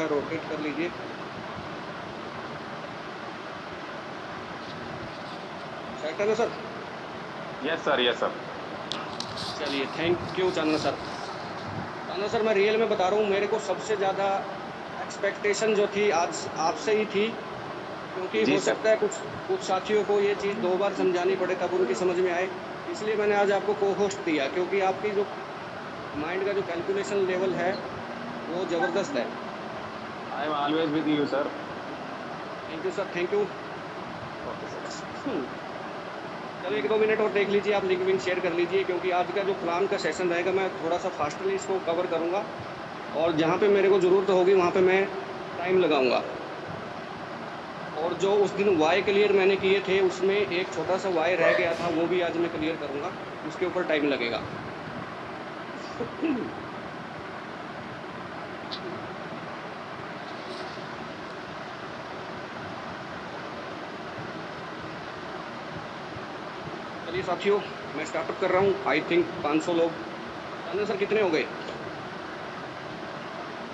है रोटेट कर लीजिए। सेट है ना sir? Yes sir, yes sir. चलिए, thank you Chandna sir. Chandna sir, मैं रियल में बता रहा हूँ, मेरे को सबसे ज़्यादा एक्सपेक्टेशन जो थी आज आपसे ही थी, क्योंकि जी हो सर। सकता है कुछ कुछ साथियों को ये चीज़ 2 बार समझानी पड़े तब उनकी समझ में आए। इसलिए मैंने आज आपको को-होस्ट दिया, क्योंकि आपकी जो माइंड का जो कैलकुलेशन लेवल है, वो ज़बरदस्त है। I am always with you sir. Thank you sir, thank you. Okay sir. चलो 1-2 मिनट और देख लीजिए, आप लिंक विंक शेयर कर लीजिए, क्योंकि आज का जो प्लान का सेशन रहेगा मैं थोड़ा-सा फास्टली इसको कवर करूँगा और जहाँ पे मेरे को ज़रूरत होगी वहाँ पे मैं टाइम लगाऊँगा। और जो उस दिन वाई क्लियर मैंने किए थे, उसमें एक छोटा-सा वाई रह गया था, वो भी आज मैं क्लियर करूँगा, उसके ऊपर टाइम लगेगा। चलिए साथियों, मैं स्टार्टअप कर रहा हूँ। आई थिंक 500 लोग। चांदना सर कितने हो गए?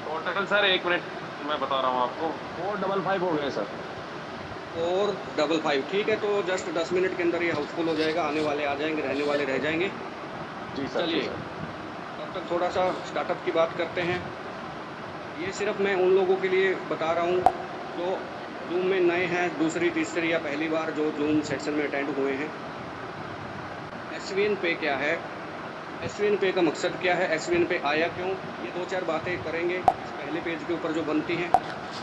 टोटल सर 1 मिनट मैं बता रहा हूँ आपको, 455 हो गए सर। 455 ठीक है, तो जस्ट 10 मिनट के अंदर ये हाउसफुल हो जाएगा, आने वाले आ जाएँगे, रहने वाले रह जाएँगे। जी सर, जी चलिए, सर। तब तक थोड़ा-सा स्टार्टअप की बात करते हैं। ये सिर्फ मैं उन लोगों के लिए बता रहा हूँ, जो ज़ूम में नए हैं, दूसरी, तीसरी या पहली बार जो ज़ूम सेशन में अटेंड हुए हैं। एसवीएन पे क्या है? एसवीएन पे का मकसद क्या है? एसवीएन पे आया क्यों? ये 2-4 बातें करेंगे इस पहले पेज के ऊपर जो बनती हैं।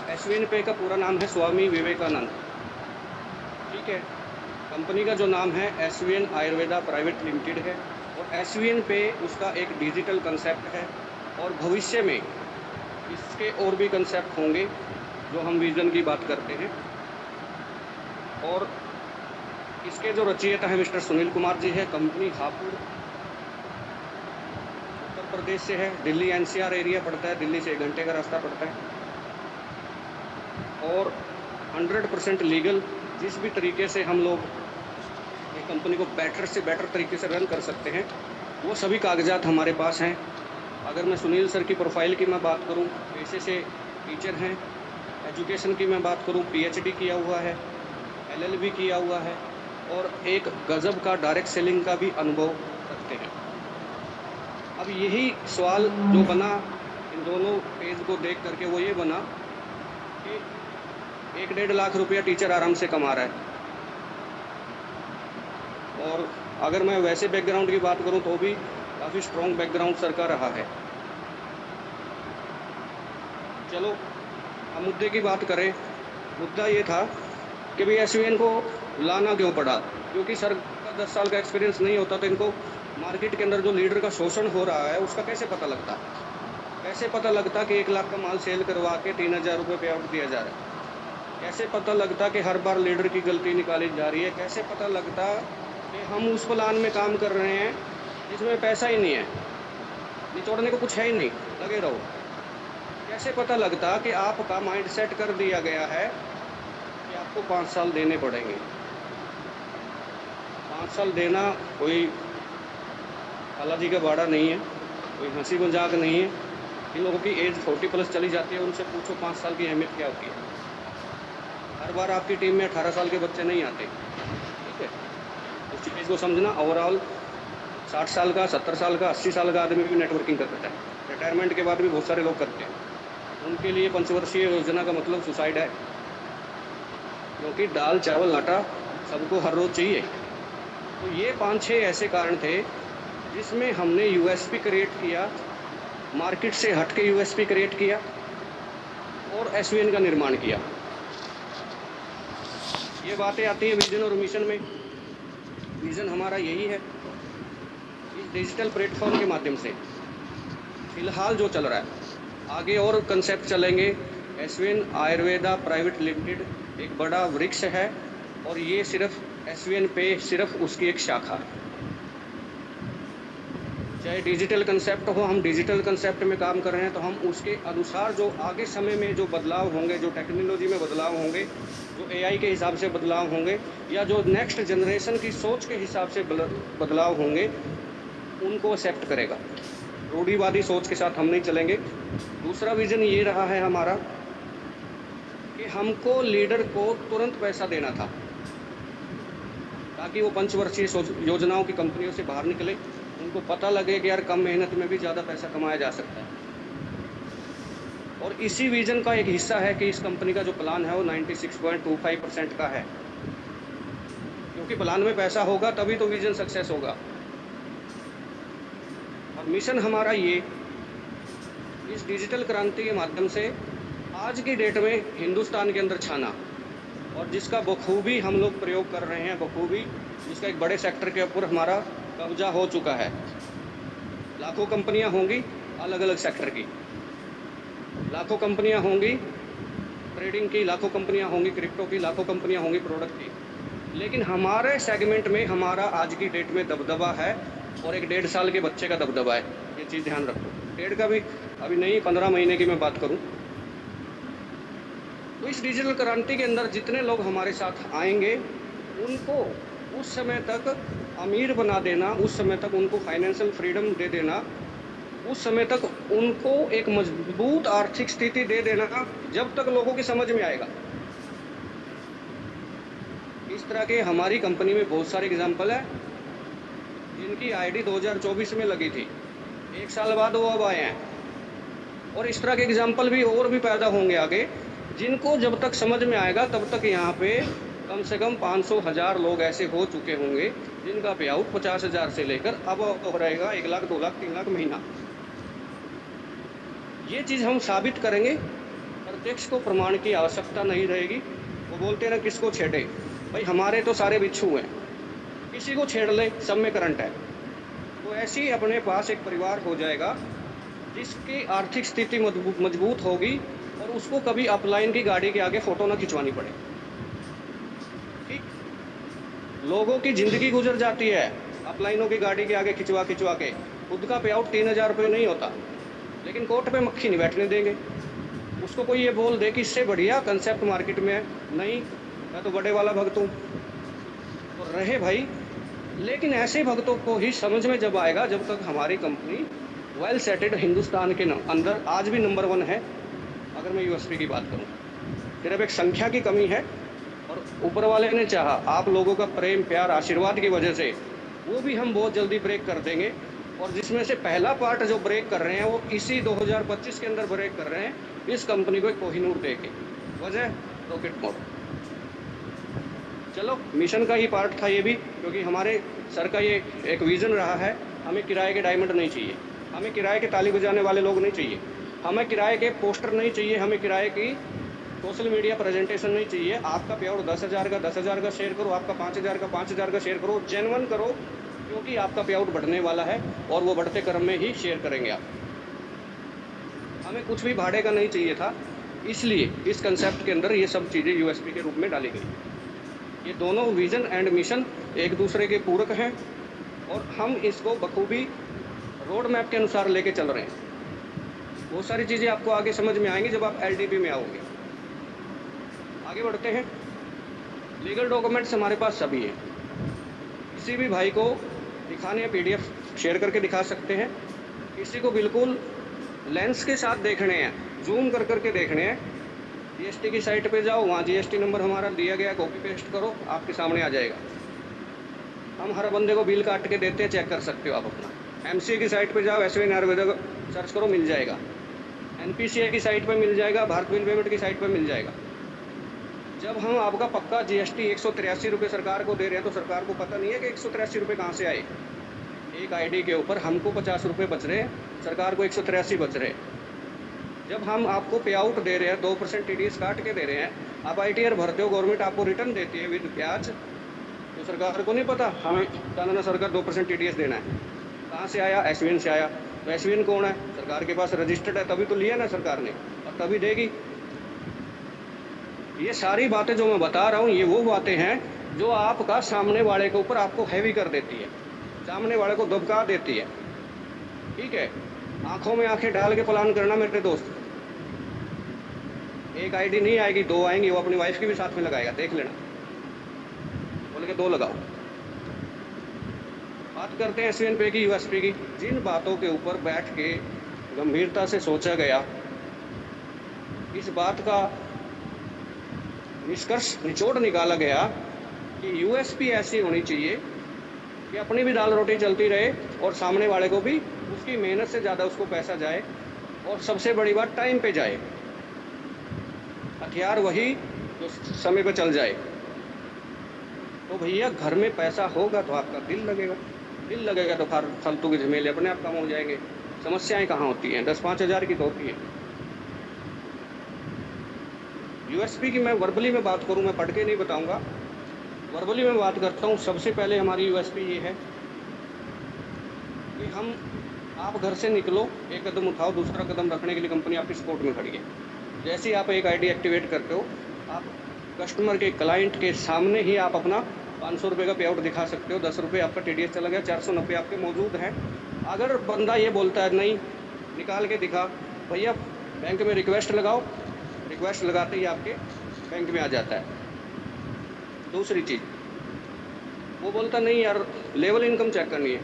एसवीएन पे का पूरा नाम है स्वामी विवेकानंद, ठीक है? कंपनी का जो नाम है एसवीएन आयुर्वेदा प्राइवेट लिमिटेड है और एसवीएन पे उसका एक डिजिटल कंसेप्ट है और भविष्य में इसके और भी कंसेप्ट होंगे, जो हम विज़न की बात करते हैं। और इसके जो रचयिता हैं मिस्टर सुनील कुमार जी है, कंपनी हापुड़ उत्तर प्रदेश से है, दिल्ली एनसीआर एरिया पड़ता है, दिल्ली से 1 घंटे का रास्ता पड़ता है। और 100% लीगल, जिस भी तरीके से हम लोग ये कंपनी को बेटर से बेटर तरीके से रन कर सकते हैं, वो सभी कागजात हमारे पास हैं। अगर मैं सुनील सर की प्रोफाइल की मैं बात करूं, पेशे से टीचर हैं, एजुकेशन की मैं बात करूं, पीएचडी किया हुआ है, एलएलबी किया हुआ है और एक गज़ब का डायरेक्ट सेलिंग का भी अनुभव रखते हैं। अब यही सवाल जो बना इन दोनों पेज को देख करके, वो ये बना कि 1-1.5 लाख रुपया टीचर आराम से कमा रहा है। और अगर मैं वैसे बैकग्राउंड की बात करूं तो भी काफ़ी स्ट्रॉन्ग बैकग्राउंड सर का रहा है। चलो, अब मुद्दे की बात करें। मुद्दा ये था कि भाई एसवीएन को लाना क्यों पड़ा? क्योंकि सर का 10 साल का एक्सपीरियंस नहीं होता, तो इनको मार्केट के अंदर जो लीडर का शोषण हो रहा है उसका कैसे पता लगता? कैसे पता लगता कि 1 लाख का माल सेल करवा के 3000 रुपये पे आउट दिया जा रहा है? कैसे पता लगता कि हर बार लीडर की गलती निकाली जा रही है? कैसे पता लगता कि हम उस प्लान में काम कर रहे हैं जिसमें पैसा ही नहीं है, निचोड़ने को कुछ है ही नहीं, लगे रहो? कैसे पता लगता कि आपका माइंड सेट कर दिया गया है कि आपको 5 साल देने पड़ेंगे? 5 साल देना कोई बालाजी का बाड़ा नहीं है, कोई हंसी मजाक नहीं है। इन लोगों की एज 40+ चली जाती है, उनसे पूछो 5 साल की अहमियत क्या होती है। हर बार आपकी टीम में 18 साल के बच्चे नहीं आते, ठीक है? उस चीज़ को समझना। ओवरऑल 60 साल का, 70 साल का, 80 साल का आदमी भी नेटवर्किंग करता है। रिटायरमेंट के बाद भी बहुत सारे लोग करते हैं। उनके लिए पंचवर्षीय योजना का मतलब सुसाइड है, क्योंकि दाल चावल आटा सबको हर रोज़ चाहिए। तो ये 5-6 ऐसे कारण थे जिसमें हमने यूएसपी क्रिएट किया, मार्केट से हट के यूएसपी क्रिएट किया और एसवीएन का निर्माण किया। ये बातें आती हैं विजन और मिशन में। विजन हमारा यही है, इस डिजिटल प्लेटफॉर्म के माध्यम से फिलहाल जो चल रहा है, आगे और कंसेप्ट चलेंगे। एसवीएन आयुर्वेदा प्राइवेट लिमिटेड एक बड़ा वृक्ष है और ये सिर्फ एसवीएन पे सिर्फ उसकी एक शाखा है। चाहे डिजिटल कंसेप्ट हो, हम डिजिटल कंसेप्ट में काम कर रहे हैं, तो हम उसके अनुसार जो आगे समय में जो बदलाव होंगे, जो टेक्नोलॉजी में बदलाव होंगे, जो एआई के हिसाब से बदलाव होंगे या जो नेक्स्ट जनरेशन की सोच के हिसाब से बदलाव होंगे, उनको एक्सेप्ट करेगा। रूढ़िवादी सोच के साथ हम नहीं चलेंगे। दूसरा विज़न ये रहा है हमारा कि हमको लीडर को तुरंत पैसा देना था ताकि वो पंचवर्षीय योजनाओं की कंपनियों से बाहर निकले, उनको पता लगे कि यार कम मेहनत में भी ज़्यादा पैसा कमाया जा सकता है। और इसी विजन का एक हिस्सा है कि इस कंपनी का जो प्लान है वो 96.25% का है, क्योंकि प्लान में पैसा होगा तभी तो विजन सक्सेस होगा। और मिशन हमारा ये इस डिजिटल क्रांति के माध्यम से आज की डेट में हिंदुस्तान के अंदर छाना, और जिसका बखूबी हम लोग प्रयोग कर रहे हैं, बखूबी जिसका एक बड़े सेक्टर के ऊपर हमारा कब्जा हो चुका है। लाखों कंपनियां होंगी अलग अलग सेक्टर की, लाखों कंपनियां होंगी ट्रेडिंग की, लाखों कंपनियां होंगी क्रिप्टो की, लाखों कंपनियां होंगी प्रोडक्ट की, लेकिन हमारे सेगमेंट में हमारा आज की डेट में दबदबा है और एक 1.5 साल के बच्चे का दबदबा है। ये चीज़ ध्यान रखो। डेढ़ का भी अभी नहीं, 15 महीने की मैं बात करूं तो इस डिजिटल क्रांति के अंदर जितने लोग हमारे साथ आएंगे उनको उस समय तक अमीर बना देना, उस समय तक उनको फाइनेंशियल फ्रीडम दे देना, उस समय तक उनको एक मजबूत आर्थिक स्थिति दे देना जब तक लोगों की समझ में आएगा। इस तरह के हमारी कंपनी में बहुत सारे एग्जाम्पल है जिनकी आईडी 2024 में लगी थी, 1 साल बाद वो अब आए हैं, और इस तरह के एग्जाम्पल भी और भी पैदा होंगे आगे, जिनको जब तक समझ में आएगा तब तक यहाँ पे कम से कम 500,000 लोग ऐसे हो चुके होंगे जिनका पे आउट 50,000 से लेकर अब तो रहेगा 1 लाख, 2 लाख, 3 लाख महीना। ये चीज़ हम साबित करेंगे, प्रत्यक्ष को प्रमाण की आवश्यकता नहीं रहेगी। वो बोलते हैं ना किसको छेड़े, भाई हमारे तो सारे बिच्छू हैं, किसी को छेड़ ले, सब में करंट है। तो ऐसे ही अपने पास एक परिवार हो जाएगा जिसकी आर्थिक स्थिति मजबूत होगी और उसको कभी अपलाइन की गाड़ी के आगे फ़ोटो ना खिंचवानी पड़े। ठीक, लोगों की ज़िंदगी गुजर जाती है अपलाइनों की गाड़ी के आगे खिंचवा के, खुद का पे आउट 3,000 रुपये नहीं होता, लेकिन कोर्ट पे मक्खी नहीं बैठने देंगे। उसको कोई ये बोल दे कि इससे बढ़िया कंसेप्ट मार्केट में है, नहीं मैं तो बड़े वाला भक्त हूँ, तो रहे भाई। लेकिन ऐसे भक्तों को ही समझ में जब आएगा जब तक हमारी कंपनी वेल सेटेड हिंदुस्तान के अंदर आज भी नंबर 1 है। अगर मैं यूएसपी की बात करूं, सिर्फ एक संख्या की कमी है, और ऊपर वाले ने चाहा आप लोगों का प्रेम प्यार आशीर्वाद की वजह से वो भी हम बहुत जल्दी ब्रेक कर देंगे। और जिसमें से पहला पार्ट जो ब्रेक कर रहे हैं वो इसी 2025 के अंदर ब्रेक कर रहे हैं, इस कंपनी को एक कोहिनूर दे के। वजह रॉकेट मोड। चलो, मिशन का ही पार्ट था ये भी, क्योंकि हमारे सर का ये एक विज़न रहा है, हमें किराए के डायमंड नहीं चाहिए, हमें किराए के ताली बजाने वाले लोग नहीं चाहिए, हमें किराए के पोस्टर नहीं चाहिए, हमें किराए की सोशल मीडिया प्रेजेंटेशन नहीं चाहिए। आपका पे आउट 10,000 का 10,000 का शेयर करो, आपका 5,000 का 5,000 का शेयर करो, जेन्युइन करो, क्योंकि आपका पे आउट बढ़ने वाला है और वो बढ़ते क्रम में ही शेयर करेंगे आप। हमें कुछ भी भाड़े का नहीं चाहिए था, इसलिए इस कंसेप्ट के अंदर ये सब चीज़ें यूएसपी के रूप में डाली गई। ये दोनों विज़न एंड मिशन एक दूसरे के पूरक हैं और हम इसको बखूबी रोड मैप के अनुसार लेके चल रहे हैं। बहुत सारी चीज़ें आपको आगे समझ में आएंगी जब आप एलडीपी में आओगे। आगे बढ़ते हैं। लीगल डॉक्यूमेंट्स हमारे पास सभी हैं, किसी भी भाई को दिखाने या पीडीएफ शेयर करके दिखा सकते हैं, किसी को बिल्कुल लेंस के साथ देखने हैं, जूम कर करके देखने हैं। जीएसटी की साइट पे जाओ, वहाँ जीएसटी नंबर हमारा दिया गया, कॉपी पेस्ट करो, आपके सामने आ जाएगा। हम हर बंदे को बिल काट के देते हैं, चेक कर सकते हो आप अपना। एमसीए की साइट पे जाओ, एसवी आयुर्वेदा सर्च करो, मिल जाएगा। एनपीसीए की साइट पे मिल जाएगा, भारत बिल पेमेंट की साइट पे मिल जाएगा। जब हम आपका पक्का जीएसटी 183 रुपये सरकार को दे रहे हैं तो सरकार को पता नहीं है कि 183 रुपये कहाँ से आए। एक आईडी के ऊपर हमको 50 रुपये बच रहे हैं, सरकार को 183 बच रहे हैं। जब हम आपको पे आउट दे रहे हैं, 2% टीडीएस काट के दे रहे हैं, आप आईटीआर भरते हो, गवर्नमेंट आपको रिटर्न देती है विद ब्याज, तो सरकार को नहीं पता हमें चांदना सरकार 2% टीडीएस देना है। कहाँ से आया? एसवीएन से आया। तो एसवीएन कौन है? सरकार के पास रजिस्टर्ड है, तभी तो लिया ना सरकार ने, और तभी देगी। ये सारी बातें जो मैं बता रहा हूँ, ये वो बातें हैं जो आपका सामने वाले के ऊपर आपको हैवी कर देती है, सामने वाले को दबका देती है। ठीक है, आंखों में आंखें डाल के प्लान करना मेरे दोस्त। एक आईडी नहीं आएगी, 2 आएंगी, वो अपनी वाइफ की भी साथ में लगाएगा, देख लेना। बोल के 2 लगाओ। बात करते हैं एसवीएन पे की, यूएसपी की। जिन बातों के ऊपर बैठ के गंभीरता से सोचा गया, इस बात का निष्कर्ष निचोड़ निकाला गया कि यूएसपी ऐसी होनी चाहिए कि अपनी भी दाल रोटी चलती रहे और सामने वाले को भी उसकी मेहनत से ज़्यादा उसको पैसा जाए, और सबसे बड़ी बात टाइम पे जाए। हथियार वही जो समय पे चल जाए। तो भैया घर में पैसा होगा तो आपका दिल लगेगा तो फालतू के झमेले अपने आप कम हो जाएंगे। समस्याएं कहाँ होती हैं? 10-5 हज़ार की तो होती है। यूएसपी की मैं वर्बली में बात करूं, मैं पढ़ के नहीं बताऊंगा, वर्बली में बात करता हूं। सबसे पहले हमारी यूएसपी ये है कि आप घर से निकलो, एक कदम उठाओ, दूसरा कदम रखने के लिए कंपनी आपकी सपोर्ट में खड़ी है। जैसे ही आप एक आईडी एक्टिवेट करते हो, आप कस्टमर के क्लाइंट के सामने ही आप अपना 500 रुपये का पे आउट दिखा सकते हो। 10 रुपये आपका टीडीएस चला गया, 490 आपके मौजूद हैं। अगर बंदा ये बोलता है नहीं निकाल के दिखा, भैया बैंक में रिक्वेस्ट लगाओ, रिक्वेस्ट लगाते ही आपके बैंक में आ जाता है। दूसरी चीज़, वो बोलता नहीं यार लेवल इनकम चेक करनी है,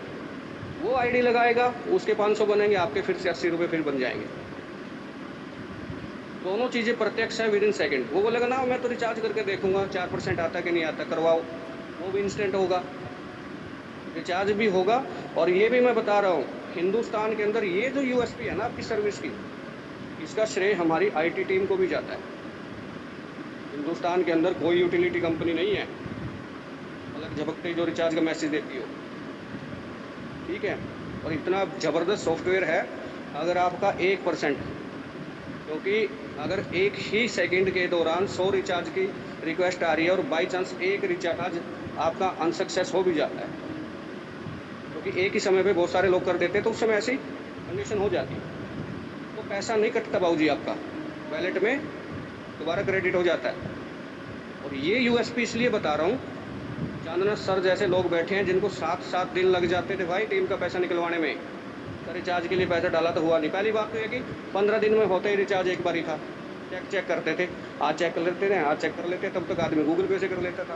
वो आईडी लगाएगा, उसके 500 बनेंगे, आपके फिर से 80 रुपये फिर बन जाएंगे। दोनों चीज़ें प्रत्यक्ष है, विद इन सेकेंड। वो बोलेगा ना मैं तो रिचार्ज करके देखूंगा 4% आता कि नहीं आता, करवाओ, वो भी इंस्टेंट होगा, रिचार्ज भी होगा। और ये भी मैं बता रहा हूँ, हिंदुस्तान के अंदर ये जो यूएसपी है ना आपकी सर्विस की, इसका श्रेय हमारी आईटी टीम को भी जाता है। हिंदुस्तान के अंदर कोई यूटिलिटी कंपनी नहीं है अलग झपकते जो रिचार्ज का मैसेज देती हो, ठीक है। और इतना ज़बरदस्त सॉफ्टवेयर है, अगर आपका 1%, क्योंकि अगर एक ही सेकंड के दौरान 100 रिचार्ज की रिक्वेस्ट आ रही है और बाई चांस एक रिचार्ज आपका अनसक्सेस हो भी जाता है, क्योंकि एक ही समय पे बहुत सारे लोग कर देते हैं, तो उस समय ऐसी कंडीशन हो जाती है, तो पैसा नहीं कटता बाबूजी, आपका वैलेट में दोबारा क्रेडिट हो जाता है। और ये यूएसपी इसलिए बता रहा हूँ, चांदना सर जैसे लोग बैठे हैं जिनको 7-7 दिन लग जाते थे भाई टीम का पैसा निकलवाने में, तो रिचार्ज के लिए पैसा डाला तो हुआ नहीं। पहली बात तो ये कि 15 दिन में होता ही रिचार्ज एक बार ही था, चेक करते थे, आज चेक कर लेते थे, आज चेक कर लेते, तब तक आदमी गूगल पे से कर लेता था।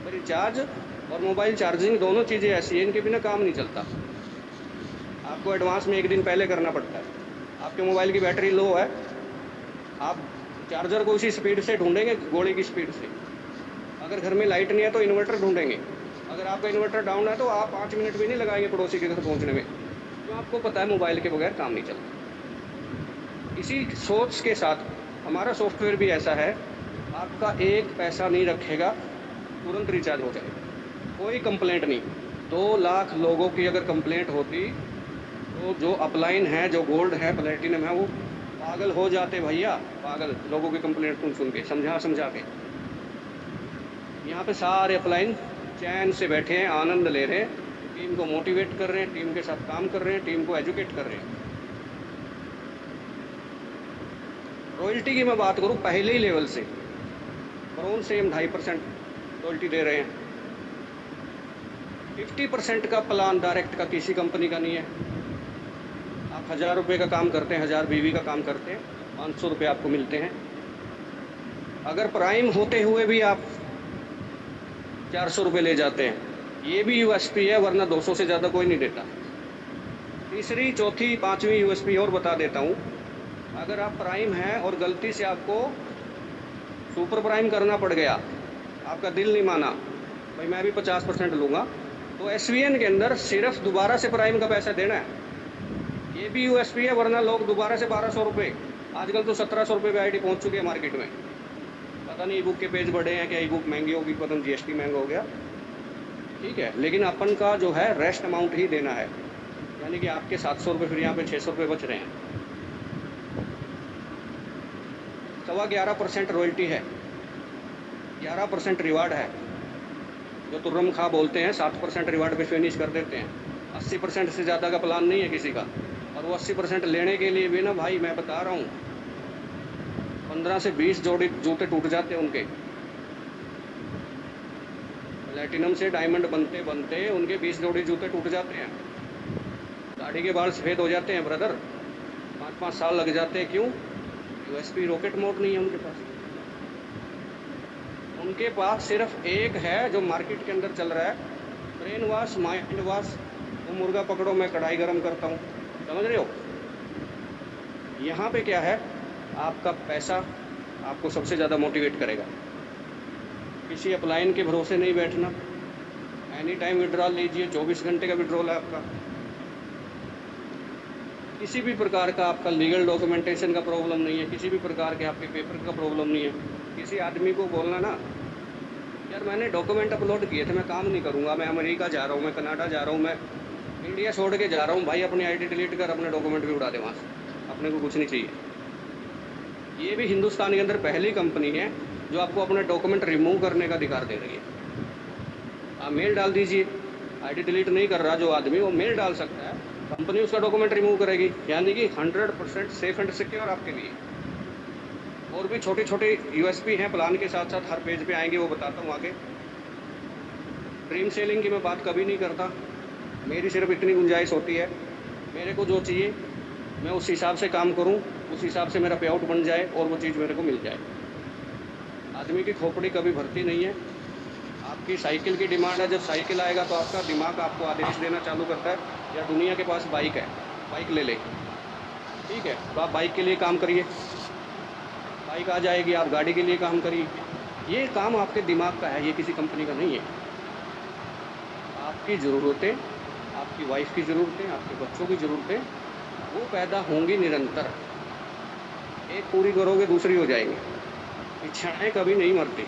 तो रिचार्ज और मोबाइल चार्जिंग दोनों चीज़ें ऐसी हैं, इनके बिना काम नहीं चलता। आपको एडवांस में एक दिन पहले करना पड़ता है। आपके मोबाइल की बैटरी लो है, आप चार्जर को उसी स्पीड से ढूंढेंगे, घोड़े की स्पीड से। अगर घर में लाइट नहीं है तो इन्वर्टर ढूंढेंगे, अगर आपका इन्वर्टर डाउन है तो आप 5 मिनट भी नहीं लगाएंगे पड़ोसी के घर पहुंचने में, तो आपको पता है मोबाइल के बगैर काम नहीं चलता। इसी सोच के साथ हमारा सॉफ्टवेयर भी ऐसा है, आपका एक पैसा नहीं रखेगा, तुरंत रिचार्ज हो जाएगा, कोई कंप्लेंट नहीं। 2 लाख लोगों की अगर कंप्लेंट होती तो जो अपलाइन है, जो गोल्ड है, प्लेटिनम है, वो पागल हो जाते भैया, पागल लोगों की कंप्लेंट सुन के, समझा के। यहाँ पे सारे अपलाइन चैन से बैठे हैं, आनंद ले रहे हैं, टीम को मोटिवेट कर रहे हैं, टीम के साथ काम कर रहे हैं, टीम को एजुकेट कर रहे हैं। रॉयल्टी की मैं बात करूँ पहले ही लेवल से, ब्रोन से हम 2.5% रॉयल्टी दे रहे हैं। 50% का प्लान डायरेक्ट का किसी कंपनी का नहीं है। आप 1000 रुपये का काम करते हैं, 1000 बीवी का काम करते हैं, 500 रुपये आपको मिलते हैं। अगर प्राइम होते हुए भी आप 400 रुपये ले जाते हैं, ये भी यूएसपी है, वरना 200 से ज़्यादा कोई नहीं देता। तीसरी, चौथी, 5वीं यूएसपी और बता देता हूँ। अगर आप प्राइम हैं और गलती से आपको सुपर प्राइम करना पड़ गया, आपका दिल नहीं माना, भाई मैं भी 50% लूँगा, तो एसवीएन के अंदर सिर्फ दोबारा से प्राइम का पैसा देना है। ये भी यूएसपी है, वरना लोग दोबारा से 1200 रुपये, आजकल तो 1700 रुपये पे आईडी पहुँच चुकी है मार्केट में। पता नहीं ई बुक के पेज बढ़े हैं क्या, ई बुक महंगी होगी, पता नहीं जीएसटी महंगा हो गया, ठीक है। लेकिन अपन का जो है रेस्ट अमाउंट ही देना है, यानी कि आपके 700 रुपये फिर यहाँ पे 600 रुपये बच रहे हैं। 11.25% रॉयल्टी है, 11% रिवार्ड है, जो तुर्रम खा बोलते हैं 7% रिवार्ड पे फिनिश कर देते हैं। 80% से ज़्यादा का प्लान नहीं है किसी का, और वो 80% लेने के लिए भी ना भाई मैं बता रहा हूँ 15 से 20 जोड़ी जूते टूट जाते हैं उनके। प्लैटिनम से डायमंड बनते बनते उनके 20 जोड़ी जूते टूट जाते हैं, दाढ़ी के बाल सफ़ेद हो जाते हैं ब्रदर, 5-5 साल लग जाते हैं। क्यों? यूएसपी रॉकेट मोड नहीं है उनके पास। उनके पास सिर्फ एक है जो मार्केट के अंदर चल रहा है, ब्रेन वॉश, माइंड वॉश। वो मुर्गा पकड़ो मैं कढ़ाई गरम करता हूँ, समझ रहे हो? यहाँ पे क्या है, आपका पैसा आपको सबसे ज़्यादा मोटिवेट करेगा। किसी अपलाइन के भरोसे नहीं बैठना, एनी टाइम विड्रॉल लीजिए, 24 घंटे का विड्रॉल है आपका। किसी भी प्रकार का आपका लीगल डॉक्यूमेंटेशन का प्रॉब्लम नहीं है, किसी भी प्रकार के आपके पेपर का प्रॉब्लम नहीं है। किसी आदमी को बोलना ना, यार मैंने डॉक्यूमेंट अपलोड किए थे, मैं काम नहीं करूँगा, मैं अमेरिका जा रहा हूँ, मैं कनाडा जा रहा हूँ, मैं इंडिया छोड़ के जा रहा हूँ, भाई अपनी आईडी डिलीट कर, अपने डॉक्यूमेंट भी उड़ा दे वहाँ से, अपने को कुछ नहीं चाहिए। ये भी हिंदुस्तान के अंदर पहली कंपनी है जो आपको अपने डॉक्यूमेंट रिमूव करने का अधिकार दे रही है। आप मेल डाल दीजिए, आईडी डिलीट नहीं कर रहा जो आदमी, वो मेल डाल सकता है, कंपनी उसका डॉक्यूमेंट रिमूव करेगी, यानी कि 100% सेफ एंड सिक्योर आपके लिए। और भी छोटे छोटे यूएसपी हैं प्लान के साथ साथ, हर पेज पे आएंगे, वो बताता हूँ आगे। ड्रीम सेलिंग की मैं बात कभी नहीं करता, मेरी सिर्फ इतनी गुंजाइश होती है, मेरे को जो चाहिए मैं उस हिसाब से काम करूं, उस हिसाब से मेरा पे आउट बन जाए और वो चीज़ मेरे को मिल जाए। आदमी की खोपड़ी कभी भरती नहीं है। आपकी साइकिल की डिमांड है, जब साइकिल आएगा तो आपका दिमाग आपको आदेश देना चालू करता है, या दुनिया के पास बाइक है, बाइक ले ले, ठीक है, तो आप बाइक के लिए काम करिए, बाइक आ जाएगी, आप गाड़ी के लिए काम करिए। ये काम आपके दिमाग का है, ये किसी कंपनी का नहीं है। आपकी ज़रूरतें, आपकी वाइफ की ज़रूरतें, आपके बच्चों की ज़रूरतें वो पैदा होंगी निरंतर। एक पूरी करोगे दूसरी हो जाएंगी, इच्छाएं कभी नहीं मरती।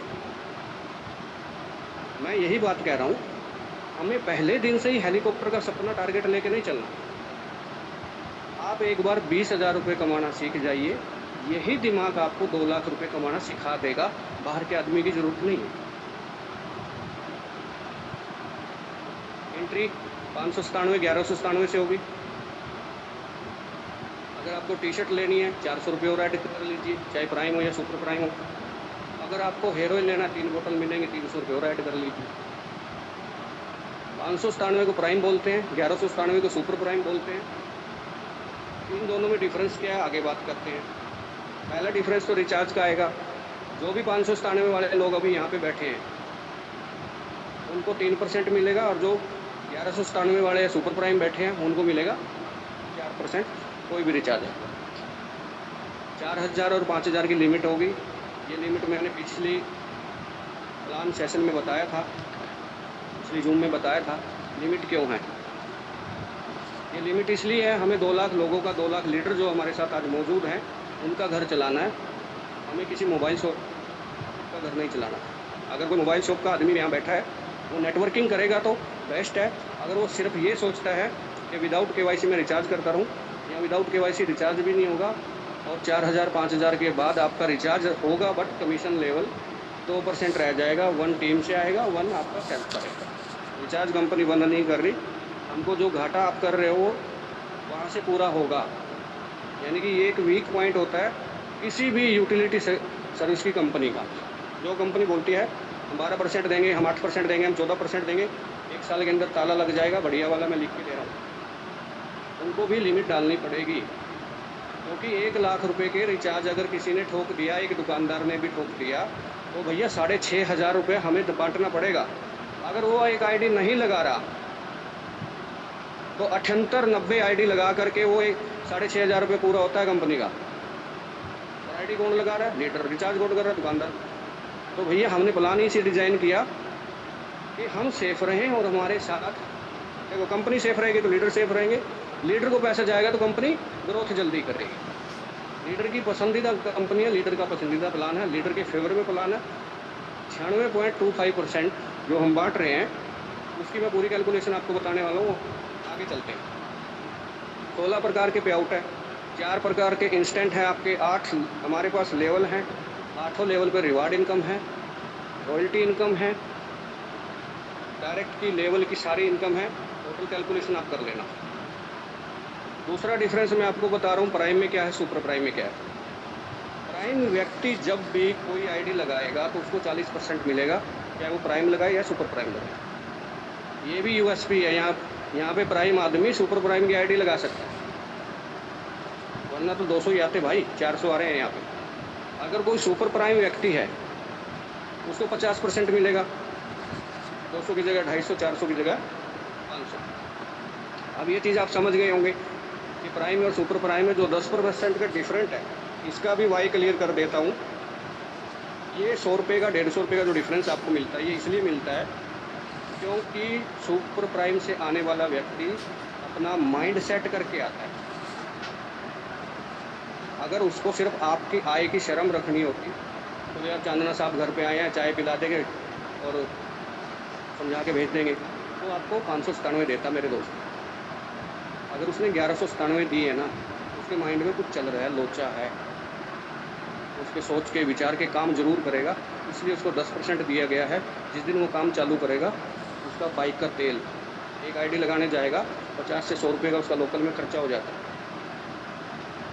मैं यही बात कह रहा हूँ, हमें पहले दिन से ही हेलीकॉप्टर का सपना टारगेट लेके नहीं चलना। आप एक बार 20,000 रुपये कमाना सीख जाइए, यही दिमाग आपको 2 लाख रुपये कमाना सिखा देगा। बाहर के आदमी की ज़रूरत नहीं है। एंट्री 597 1197 से होगी। अगर आपको टी शर्ट लेनी है 400 रुपये और ऐड कर लीजिए, चाहे प्राइम हो या सुपर प्राइम हो। अगर आपको हेयर ऑयल लेना 3 बोतल मिलेंगे, 300 रुपये और ऐड कर लीजिए। 597 को प्राइम बोलते हैं, 1197 को सुपर प्राइम बोलते हैं। इन दोनों में डिफरेंस क्या है, आगे बात करते हैं। पहला डिफरेंस तो रिचार्ज का आएगा। जो भी 597 वाले लोग अभी यहाँ पे बैठे हैं उनको 3% मिलेगा, और जो 1197 वाले या सुपर प्राइम बैठे हैं उनको मिलेगा 4%। कोई भी रिचार्ज है 4000 और 5000 की लिमिट होगी। ये लिमिट मैंने पिछली प्लान सेशन में बताया था, पिछली जूम में बताया था। लिमिट क्यों है ये लिमिट? इसलिए है, हमें 2 लाख लोगों का, 2 लाख लीडर जो हमारे साथ आज मौजूद हैं उनका घर चलाना है। हमें किसी मोबाइल शॉप का घर नहीं चलाना। अगर कोई मोबाइल शॉप का आदमी यहाँ बैठा है वो नेटवर्किंग करेगा तो बेस्ट है। अगर वो सिर्फ ये सोचता है कि विदाउट KYC में रिचार्ज करता रहूँ, या विदाउट KYC रिचार्ज भी नहीं होगा, और 4000 5000 के बाद आपका रिचार्ज होगा बट कमीशन लेवल 2% रह जाएगा। 1 टीम से आएगा, 1 आपका सेल्फ करेगा। रिचार्ज कंपनी बंद नहीं कर रही, हमको जो घाटा आप कर रहे हो वहाँ से पूरा होगा। यानी कि ये एक वीक पॉइंट होता है किसी भी यूटिलिटी सर्विस की कंपनी का। जो कंपनी बोलती है हम 12% देंगे, हम 8% देंगे, हम 14% देंगे, 1 साल के अंदर ताला लग जाएगा, बढ़िया वाला मैं लिख के दे रहा हूँ, उनको भी लिमिट डालनी पड़ेगी। क्योंकि 1 लाख रुपए के रिचार्ज अगर किसी ने ठोक दिया, एक दुकानदार ने भी ठोक दिया, तो भैया 6500 रुपये हमें बांटना पड़ेगा। अगर वो एक आईडी नहीं लगा रहा तो 78-90 आईडी लगा करके वो एक 6500 रुपये पूरा होता है कंपनी का। और आईडी कौन लगा रहा है? लीडर। रिचार्ज कौन कर रहा है? दुकानदार। तो भैया हमने प्लान ही से डिज़ाइन किया कि हम सेफ रहें, और हमारे साथ देखो कंपनी सेफ रहेगी तो लीडर सेफ रहेंगे, लीडर को पैसा जाएगा तो कंपनी ग्रोथ जल्दी करेगी। लीडर की पसंदीदा कंपनी है, लीडर का पसंदीदा प्लान है, लीडर के फेवर में प्लान है। 96.25% जो हम बांट रहे हैं उसकी मैं पूरी कैलकुलेशन आपको बताने वाला हूँ, आगे चलते हैं। 16 प्रकार के पे आउट है, 4 प्रकार के इंस्टेंट हैं आपके, 8 हमारे पास लेवल हैं, 8 लेवल पर रिवार्ड इनकम है, रॉयल्टी इनकम है, डायरेक्ट की लेवल की सारी इनकम है। टोटल कैलकुलेशन आप कर लेना। दूसरा डिफरेंस मैं आपको बता रहा हूँ, प्राइम में क्या है, सुपर प्राइम में क्या है। प्राइम व्यक्ति जब भी कोई आईडी लगाएगा तो उसको 40% मिलेगा, चाहे वो प्राइम लगाए या सुपर प्राइम लगाए। ये भी यूएसपी है। यहाँ पे प्राइम आदमी सुपर प्राइम की आईडी लगा सकता है, वरना तो 200 ही आते भाई, 400 आ रहे हैं यहाँ पे। अगर कोई सुपर प्राइम व्यक्ति है उसको 50% मिलेगा, 200 की जगह 250, 400 की जगह 500। अब ये चीज़ आप समझ गए होंगे कि प्राइम और सुपर प्राइम में जो 10% का डिफरेंट है, इसका भी वाई क्लियर कर देता हूँ। ये 100 रुपये का 150 रुपये का जो डिफरेंस आपको मिलता है, ये इसलिए मिलता है क्योंकि सुपर प्राइम से आने वाला व्यक्ति अपना माइंड सेट करके आता है। अगर उसको सिर्फ आपकी आय की शर्म रखनी होती तो यार चांदना साहब घर पे आए हैं, चाय पिला देंगे और समझा के भेज देंगे, तो आपको 597 देता मेरे दोस्त। अगर उसने 1197 दिए है ना, उसके माइंड में कुछ चल रहा है, लोचा है, उसके सोच के विचार के काम जरूर करेगा, इसलिए उसको 10% दिया गया है। जिस दिन वो काम चालू करेगा, उसका बाइक का तेल, एक आईडी लगाने जाएगा 50 से 100 रुपये का उसका लोकल में खर्चा हो जाता है,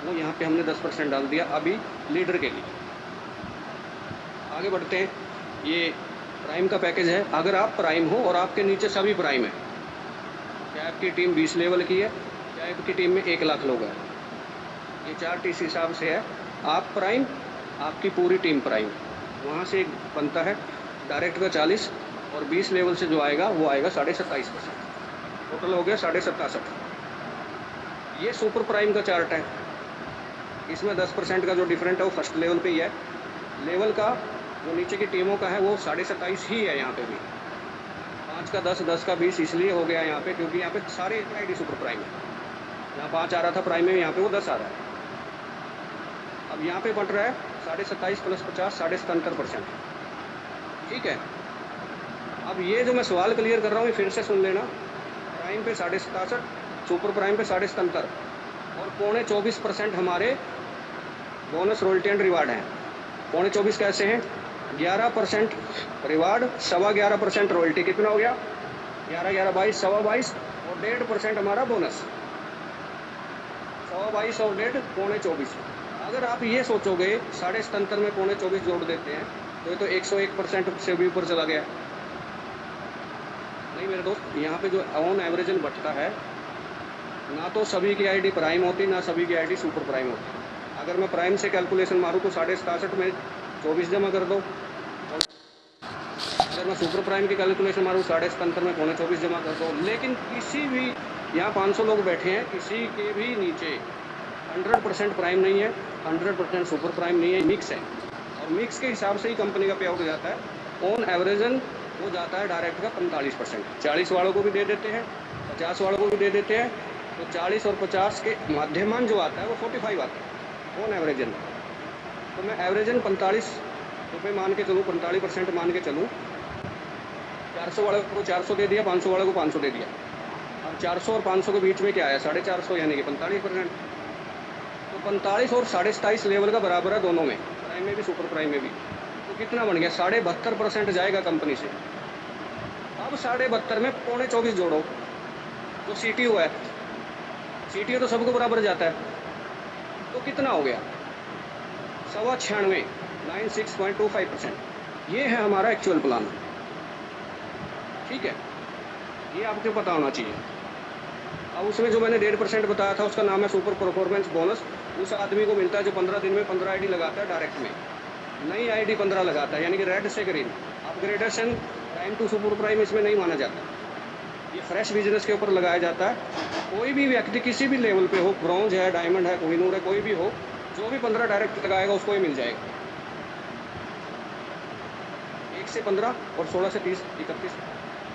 वो यहाँ पे हमने 10% डाल दिया अभी लीडर के लिए। आगे बढ़ते हैं। ये प्राइम का पैकेज है। अगर आप प्राइम हो और आपके नीचे सभी प्राइम है, क्या आपकी टीम 20 लेवल की है, क्या आपकी टीम में 1 लाख लोग हैं, ये 4 टीसी हिसाब से है। आप प्राइम, आपकी पूरी टीम प्राइम, वहाँ से एक बनता है डायरेक्ट का 40 और 20 लेवल से जो आएगा वो आएगा 27.5%, टोटल हो गया 67.5। ये सुपर प्राइम का चार्ट है। इसमें 10% का जो डिफरेंट है वो फर्स्ट लेवल पे ही है। लेवल का जो नीचे की टीमों का है वो 27.5 ही है। यहाँ पे भी 5 का 10, 10 का 20 इसलिए हो गया यहाँ पे क्योंकि यहाँ पे सारे आईडी सुपर प्राइम है। यहाँ 5 आ रहा था प्राइम में, यहाँ पे वो 10 आ रहा है। अब यहाँ पे बढ़ रहा है 27.5 + 50 77%। ठीक है। अब ये जो मैं सवाल क्लियर कर रहा हूँ ये फिर से सुन लेना। प्राइम पे 67.5, सुपर प्राइम पे 77.5 और 24.25% हमारे बोनस रॉयल्टी एंड रिवार्ड हैं। 24.25 कैसे हैं? 11% रिवार्ड, 11.25% रॉयल्टी। कितना हो गया? 11, 11, 22, 22.25 और 1.5% हमारा बोनस। 22.25 और 1.5, 24.25। अगर आप ये सोचोगे 77.5 में 24.25 जोड़ देते हैं तो ये तो 101% से भी ऊपर चला गया। नहीं मेरे दोस्त, यहाँ पे जो ऑन एवरेजन बचता है, ना तो सभी की आईडी प्राइम होती, ना सभी की आईडी सुपर प्राइम होती। अगर मैं प्राइम से कैलकुलेशन मारूँ तो 67.5 में 24 जमा कर दो, और अगर मैं सुपर प्राइम की कैलकुलेशन मारूँ 77.5 में 24.25 जमा कर दो। लेकिन किसी भी, यहाँ 500 लोग बैठे हैं, किसी के भी नीचे 100% प्राइम नहीं है, 100% सुपर प्राइम नहीं है, मिक्स है। और मिक्स के हिसाब से ही कंपनी का पे आउट जाता है। ऑन एवरेजन वो जाता है डायरेक्ट का 45%। 40 वालों को भी दे देते हैं, 50 वालों को भी दे देते हैं, तो 40 और 50 के माध्यमान जो आता है वो 45 आता है ऑन एवरेजन। तो मैं एवरेजन 45 रुपये मान के चलूँ, 45% मान के चलूँ। 400 वालों को 400 दे दिया, 500 वालों को 500 दे दिया। अब 400 और 500 के बीच में क्या आया? 450, यानी कि 45%। तो 45 और 27.5 लेवल का बराबर है दोनों में, प्राइम में भी सुपर प्राइम में भी। तो कितना बन गया? 72.5% जाएगा कंपनी से। अब 72.5 में 24.25 जोड़ो तो CTO है, CTO तो सबको बराबर जाता है, तो कितना हो गया? 96.25, 96.25%। ये है हमारा एक्चुअल प्लान। ठीक है, ये आपको पता होना चाहिए। अब उसमें जो मैंने 1.5% बताया था उसका नाम है सुपर परफॉर्मेंस बोनस। उस आदमी को मिलता है जो 15 दिन में 15 आईडी लगाता है डायरेक्ट में, नई आईडी 15 लगाता है, यानी कि रेड से green. Upgradation prime to super prime इसमें नहीं माना जाता, ये फ्रेश बिजनेस के ऊपर लगाया जाता है। कोई भी व्यक्ति किसी भी लेवल पे हो, ब्रॉन्ज है, डायमंड है, कोहिनूर है, कोई भी हो, जो भी 15 डायरेक्ट लगाएगा उसको ही मिल जाएगा। 1 से 15 और 16 से 30, 31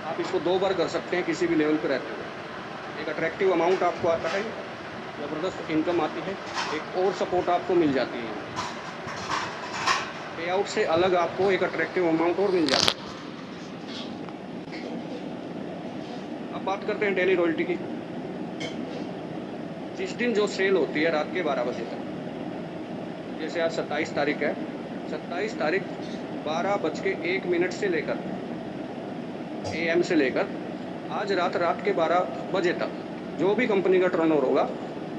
आप इसको 2 बार कर सकते हैं किसी भी लेवल पे रहते हुए। एक अट्रैक्टिव अमाउंट आपको आता है, ज़बरदस्त इनकम आती है, एक और सपोर्ट आपको मिल जाती है। पे आउट से अलग आपको एक अट्रैक्टिव अमाउंट और मिल जाता है। अब बात करते हैं डेली रॉयल्टी की। जिस दिन जो सेल होती है रात के 12 बजे तक, जैसे आज 27 तारीख है, 27 तारीख 12:01 से लेकर AM से लेकर आज रात के 12 बजे तक जो भी कंपनी का टर्नओवर होगा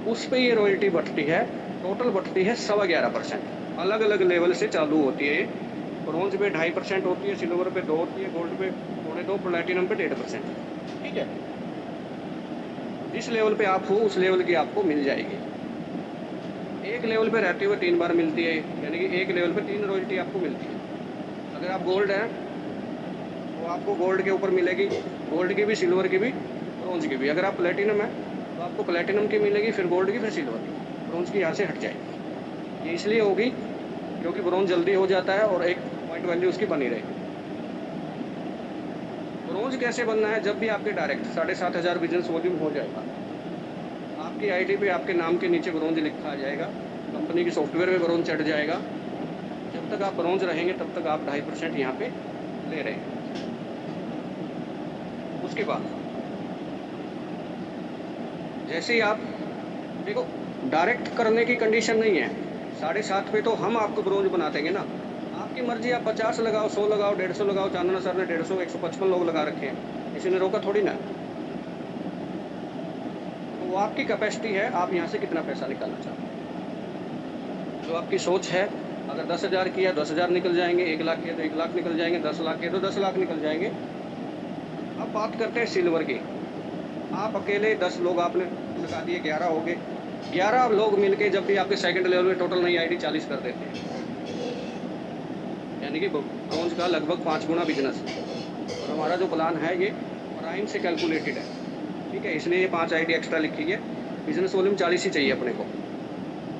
उस पे ये रॉयल्टी बढ़ती है। टोटल बढ़ती है 11.25%। अलग अलग लेवल से चालू होती है। ब्रॉन्ज पे 2.5% होती है, सिल्वर पे 2 होती है, गोल्ड पे 2.25, प्लैटिनम पे 1.5%। ठीक है, जिस लेवल पे आप हो उस लेवल की आपको मिल जाएगी। एक लेवल पे रहते हुए 3 बार मिलती है, यानी कि एक लेवल पे 3 रॉयल्टी आपको मिलती है। अगर आप गोल्ड हैं तो आपको गोल्ड के ऊपर मिलेगी, गोल्ड की भी, सिल्वर की भी, ब्रॉन्ज की भी। अगर आप प्लेटिनम है तो आपको प्लेटिनम की मिलेगी, फिर गोल्ड की, फिर सिल्वर की। ब्रॉन्ज की यहाँ से हट जाएगी। ये इसलिए होगी क्योंकि ब्रोंज जल्दी हो जाता है और एक पॉइंट वैल्यू उसकी बनी रहेगी। ब्रोंज कैसे बनना है? जब भी आपके डायरेक्ट 7,500 बिजनेस वॉल्यूम हो जाएगा, आपकी आईडी पे आपके नाम के नीचे ब्रोंज लिखा आ जाएगा, कंपनी की सॉफ्टवेयर में ब्रोंज चढ़ जाएगा। जब तक आप ब्रोंज रहेंगे तब तक आप 2.5% यहाँ पे ले रहे हैं। उसके बाद जैसे ही आप देखो, डायरेक्ट करने की कंडीशन नहीं है। 7.5 पे तो हम आपको ब्रोंज बना देंगे ना, आपकी मर्जी, आप 50 लगाओ, 100 लगाओ, 150 लगाओ। चांदना सर ने 150, 155 लोग लगा रखे हैं, किसी ने रोका थोड़ी ना। तो वो आपकी कैपेसिटी है, आप यहाँ से कितना पैसा निकालना चाहते हैं, जो आपकी सोच है। अगर 10,000 किया 10,000 निकल जाएंगे, 1 लाख किया तो 1 लाख निकल जाएंगे, 10 लाख किया तो 10 लाख निकल जाएंगे। अब बात करते हैं सिल्वर की। आप अकेले 10 लोग आपने लगा दिए, 11 हो गए। 11 लोग मिलके जब भी आपके सेकंड लेवल में टोटल नई आईडी 40 कर देते हैं, यानी कि ब्रोंज का लगभग 5 गुना बिजनेस। और हमारा जो प्लान है ये प्राइम से कैलकुलेटेड है, ठीक है, इसलिए ये 5 आईडी एक्स्ट्रा लिखी है। बिजनेस वॉल्यूम 40 ही चाहिए अपने को।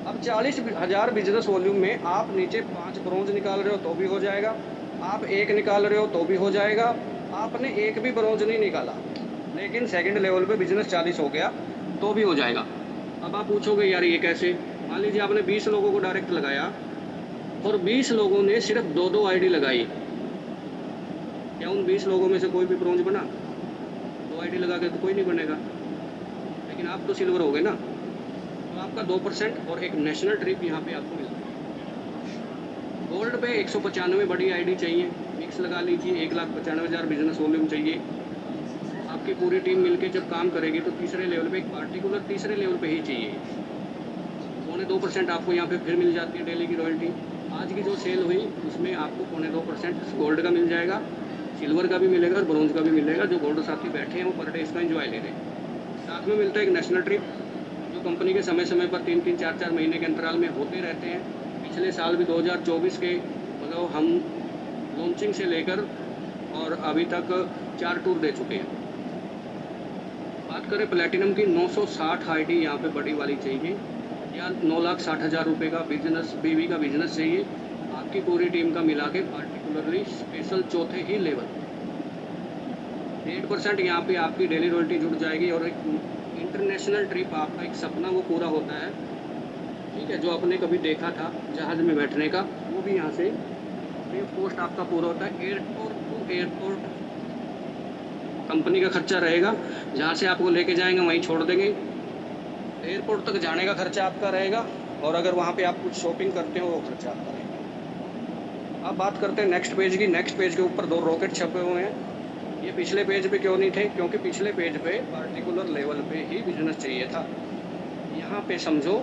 अब 40,000 बिजनेस वॉल्यूम में आप नीचे 5 ब्रोंज निकाल रहे हो तो भी हो जाएगा, आप 1 निकाल रहे हो तो भी हो जाएगा। आपने 1 भी ब्रोंज नहीं निकाला लेकिन सेकंड लेवल पे बिजनेस 40 हो गया तो भी हो जाएगा। अब आप पूछोगे यार ये कैसे? मान लीजिए आपने 20 लोगों को डायरेक्ट लगाया और 20 लोगों ने सिर्फ 2-2 आईडी लगाई, क्या उन 20 लोगों में से कोई भी ब्रोंज बना? 2 आईडी लगा के तो कोई नहीं बनेगा। लेकिन आप तो सिल्वर हो गए ना, तो आपका 2% और एक नेशनल ट्रिप यहाँ पे आपको मिलता है। गोल्ड पे 195 बड़ी आईडी चाहिए, मिक्स लगा लीजिए, 1,95,000 बिजनेस वॉल्यूम चाहिए। आपकी पूरी टीम मिलके जब काम करेगी तो तीसरे लेवल पे, एक पार्टिकुलर तीसरे लेवल पे ही चाहिए। 2.25% आपको यहाँ पे फिर मिल जाती है डेली की रॉयल्टी। आज की जो सेल हुई उसमें आपको 2.25% गोल्ड का मिल जाएगा, सिल्वर का भी मिलेगा और ब्रोंज का भी मिलेगा। जो गोल्ड साथी बैठे हैं वो पर डे इसका एंजॉय ले रहे हैं। साथ में मिलता है एक नेशनल ट्रिप, जो कंपनी के समय समय पर 3-3, 4-4 महीने के अंतराल में होते रहते हैं। पिछले साल भी 2024 के मतलब हम लॉन्चिंग से लेकर और अभी तक 4 टूर दे चुके हैं। बात करें प्लेटिनम की, 960 आईडी यहाँ पे बड़ी वाली चाहिए, या 9,60,000 रुपये का बिजनेस, बीवी का बिजनेस चाहिए आपकी पूरी टीम का मिला के, पार्टिकुलरली स्पेशल चौथे ही लेवल। 8% यहाँ पे आपकी डेली रॉयल्टी जुड़ जाएगी और एक इंटरनेशनल ट्रिप, आपका एक सपना वो पूरा होता है, ठीक है, जो आपने कभी देखा था जहाज़ में बैठने का, वो भी यहाँ से फ्री ऑफ कॉस्ट आपका पूरा होता है। एयरपोर्ट टू एयरपोर्ट कंपनी का खर्चा रहेगा, जहाँ से आपको लेके जाएंगे वहीं छोड़ देंगे। एयरपोर्ट तक जाने का खर्चा आपका रहेगा और अगर वहाँ पे आप कुछ शॉपिंग करते हो वो खर्चा आपका रहेगा। अब बात करते हैं नेक्स्ट पेज की। नेक्स्ट पेज के ऊपर 2 रॉकेट छपे हुए हैं। ये पिछले पेज पे क्यों नहीं थे? क्योंकि पिछले पेज पे पार्टिकुलर लेवल पे ही बिजनेस चाहिए था। यहाँ पे समझो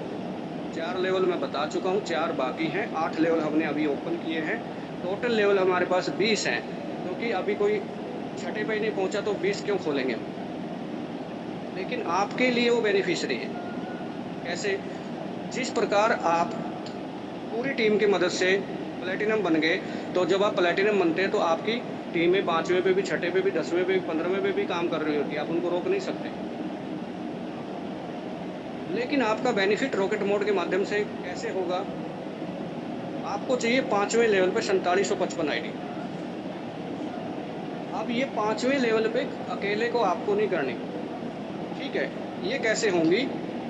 4 लेवल मैं बता चुका हूँ, 4 बाकी हैं, 8 लेवल हमने अभी ओपन किए हैं। टोटल लेवल हमारे पास 20 हैं, क्योंकि अभी कोई छठे पे ही नहीं पहुँचा तो 20 क्यों खोलेंगे? लेकिन आपके लिए वो बेनिफिशियरी है। कैसे? जिस प्रकार आप पूरी टीम की मदद से प्लेटिनम बन गए, तो जब आप प्लेटिनम बनते हैं तो आपकी टीमें 5वें पे भी, छठे पे भी, 10वें पे भी, 15वें पे भी काम कर रही होती है, आप उनको रोक नहीं सकते। लेकिन आपका बेनिफिट रॉकेट मोड के माध्यम से कैसे होगा? आपको चाहिए 5वें लेवल पे 4755 आईडी। अब ये 5वें लेवल पे अकेले को आपको नहीं करनी, ठीक है? ये कैसे होंगी?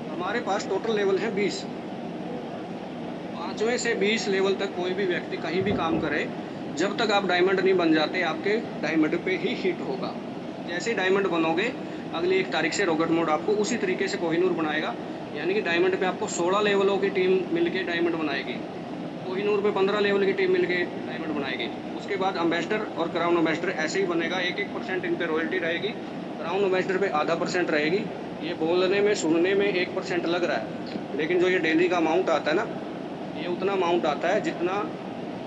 हमारे पास टोटल लेवल है 20। 5वें से 20 लेवल तक कोई भी व्यक्ति कहीं भी काम करे, जब तक आप डायमंड नहीं बन जाते, आपके डायमंड पे ही हिट होगा। जैसे ही डायमंड बनोगे, अगली 1 तारीख से रॉकेट मोड आपको उसी तरीके से कोहिनूर बनाएगा, यानी कि डायमंड पे आपको 16 लेवलों की टीम मिलके डायमंड बनाएगी, कोहिनूर पे 15 लेवल की टीम मिलके डायमंड बनाएगी। उसके बाद एम्बेसडर और क्राउन एम्बेसडर ऐसे ही बनेगा, 1-1% इन पे रॉयल्टी रहेगी। क्राउन एम्बेसडर पे आधा % रहेगी। ये बोलने में, सुनने में 1% लग रहा है, लेकिन जो ये डेली का अमाउंट आता है ना, ये उतना अमाउंट आता है जितना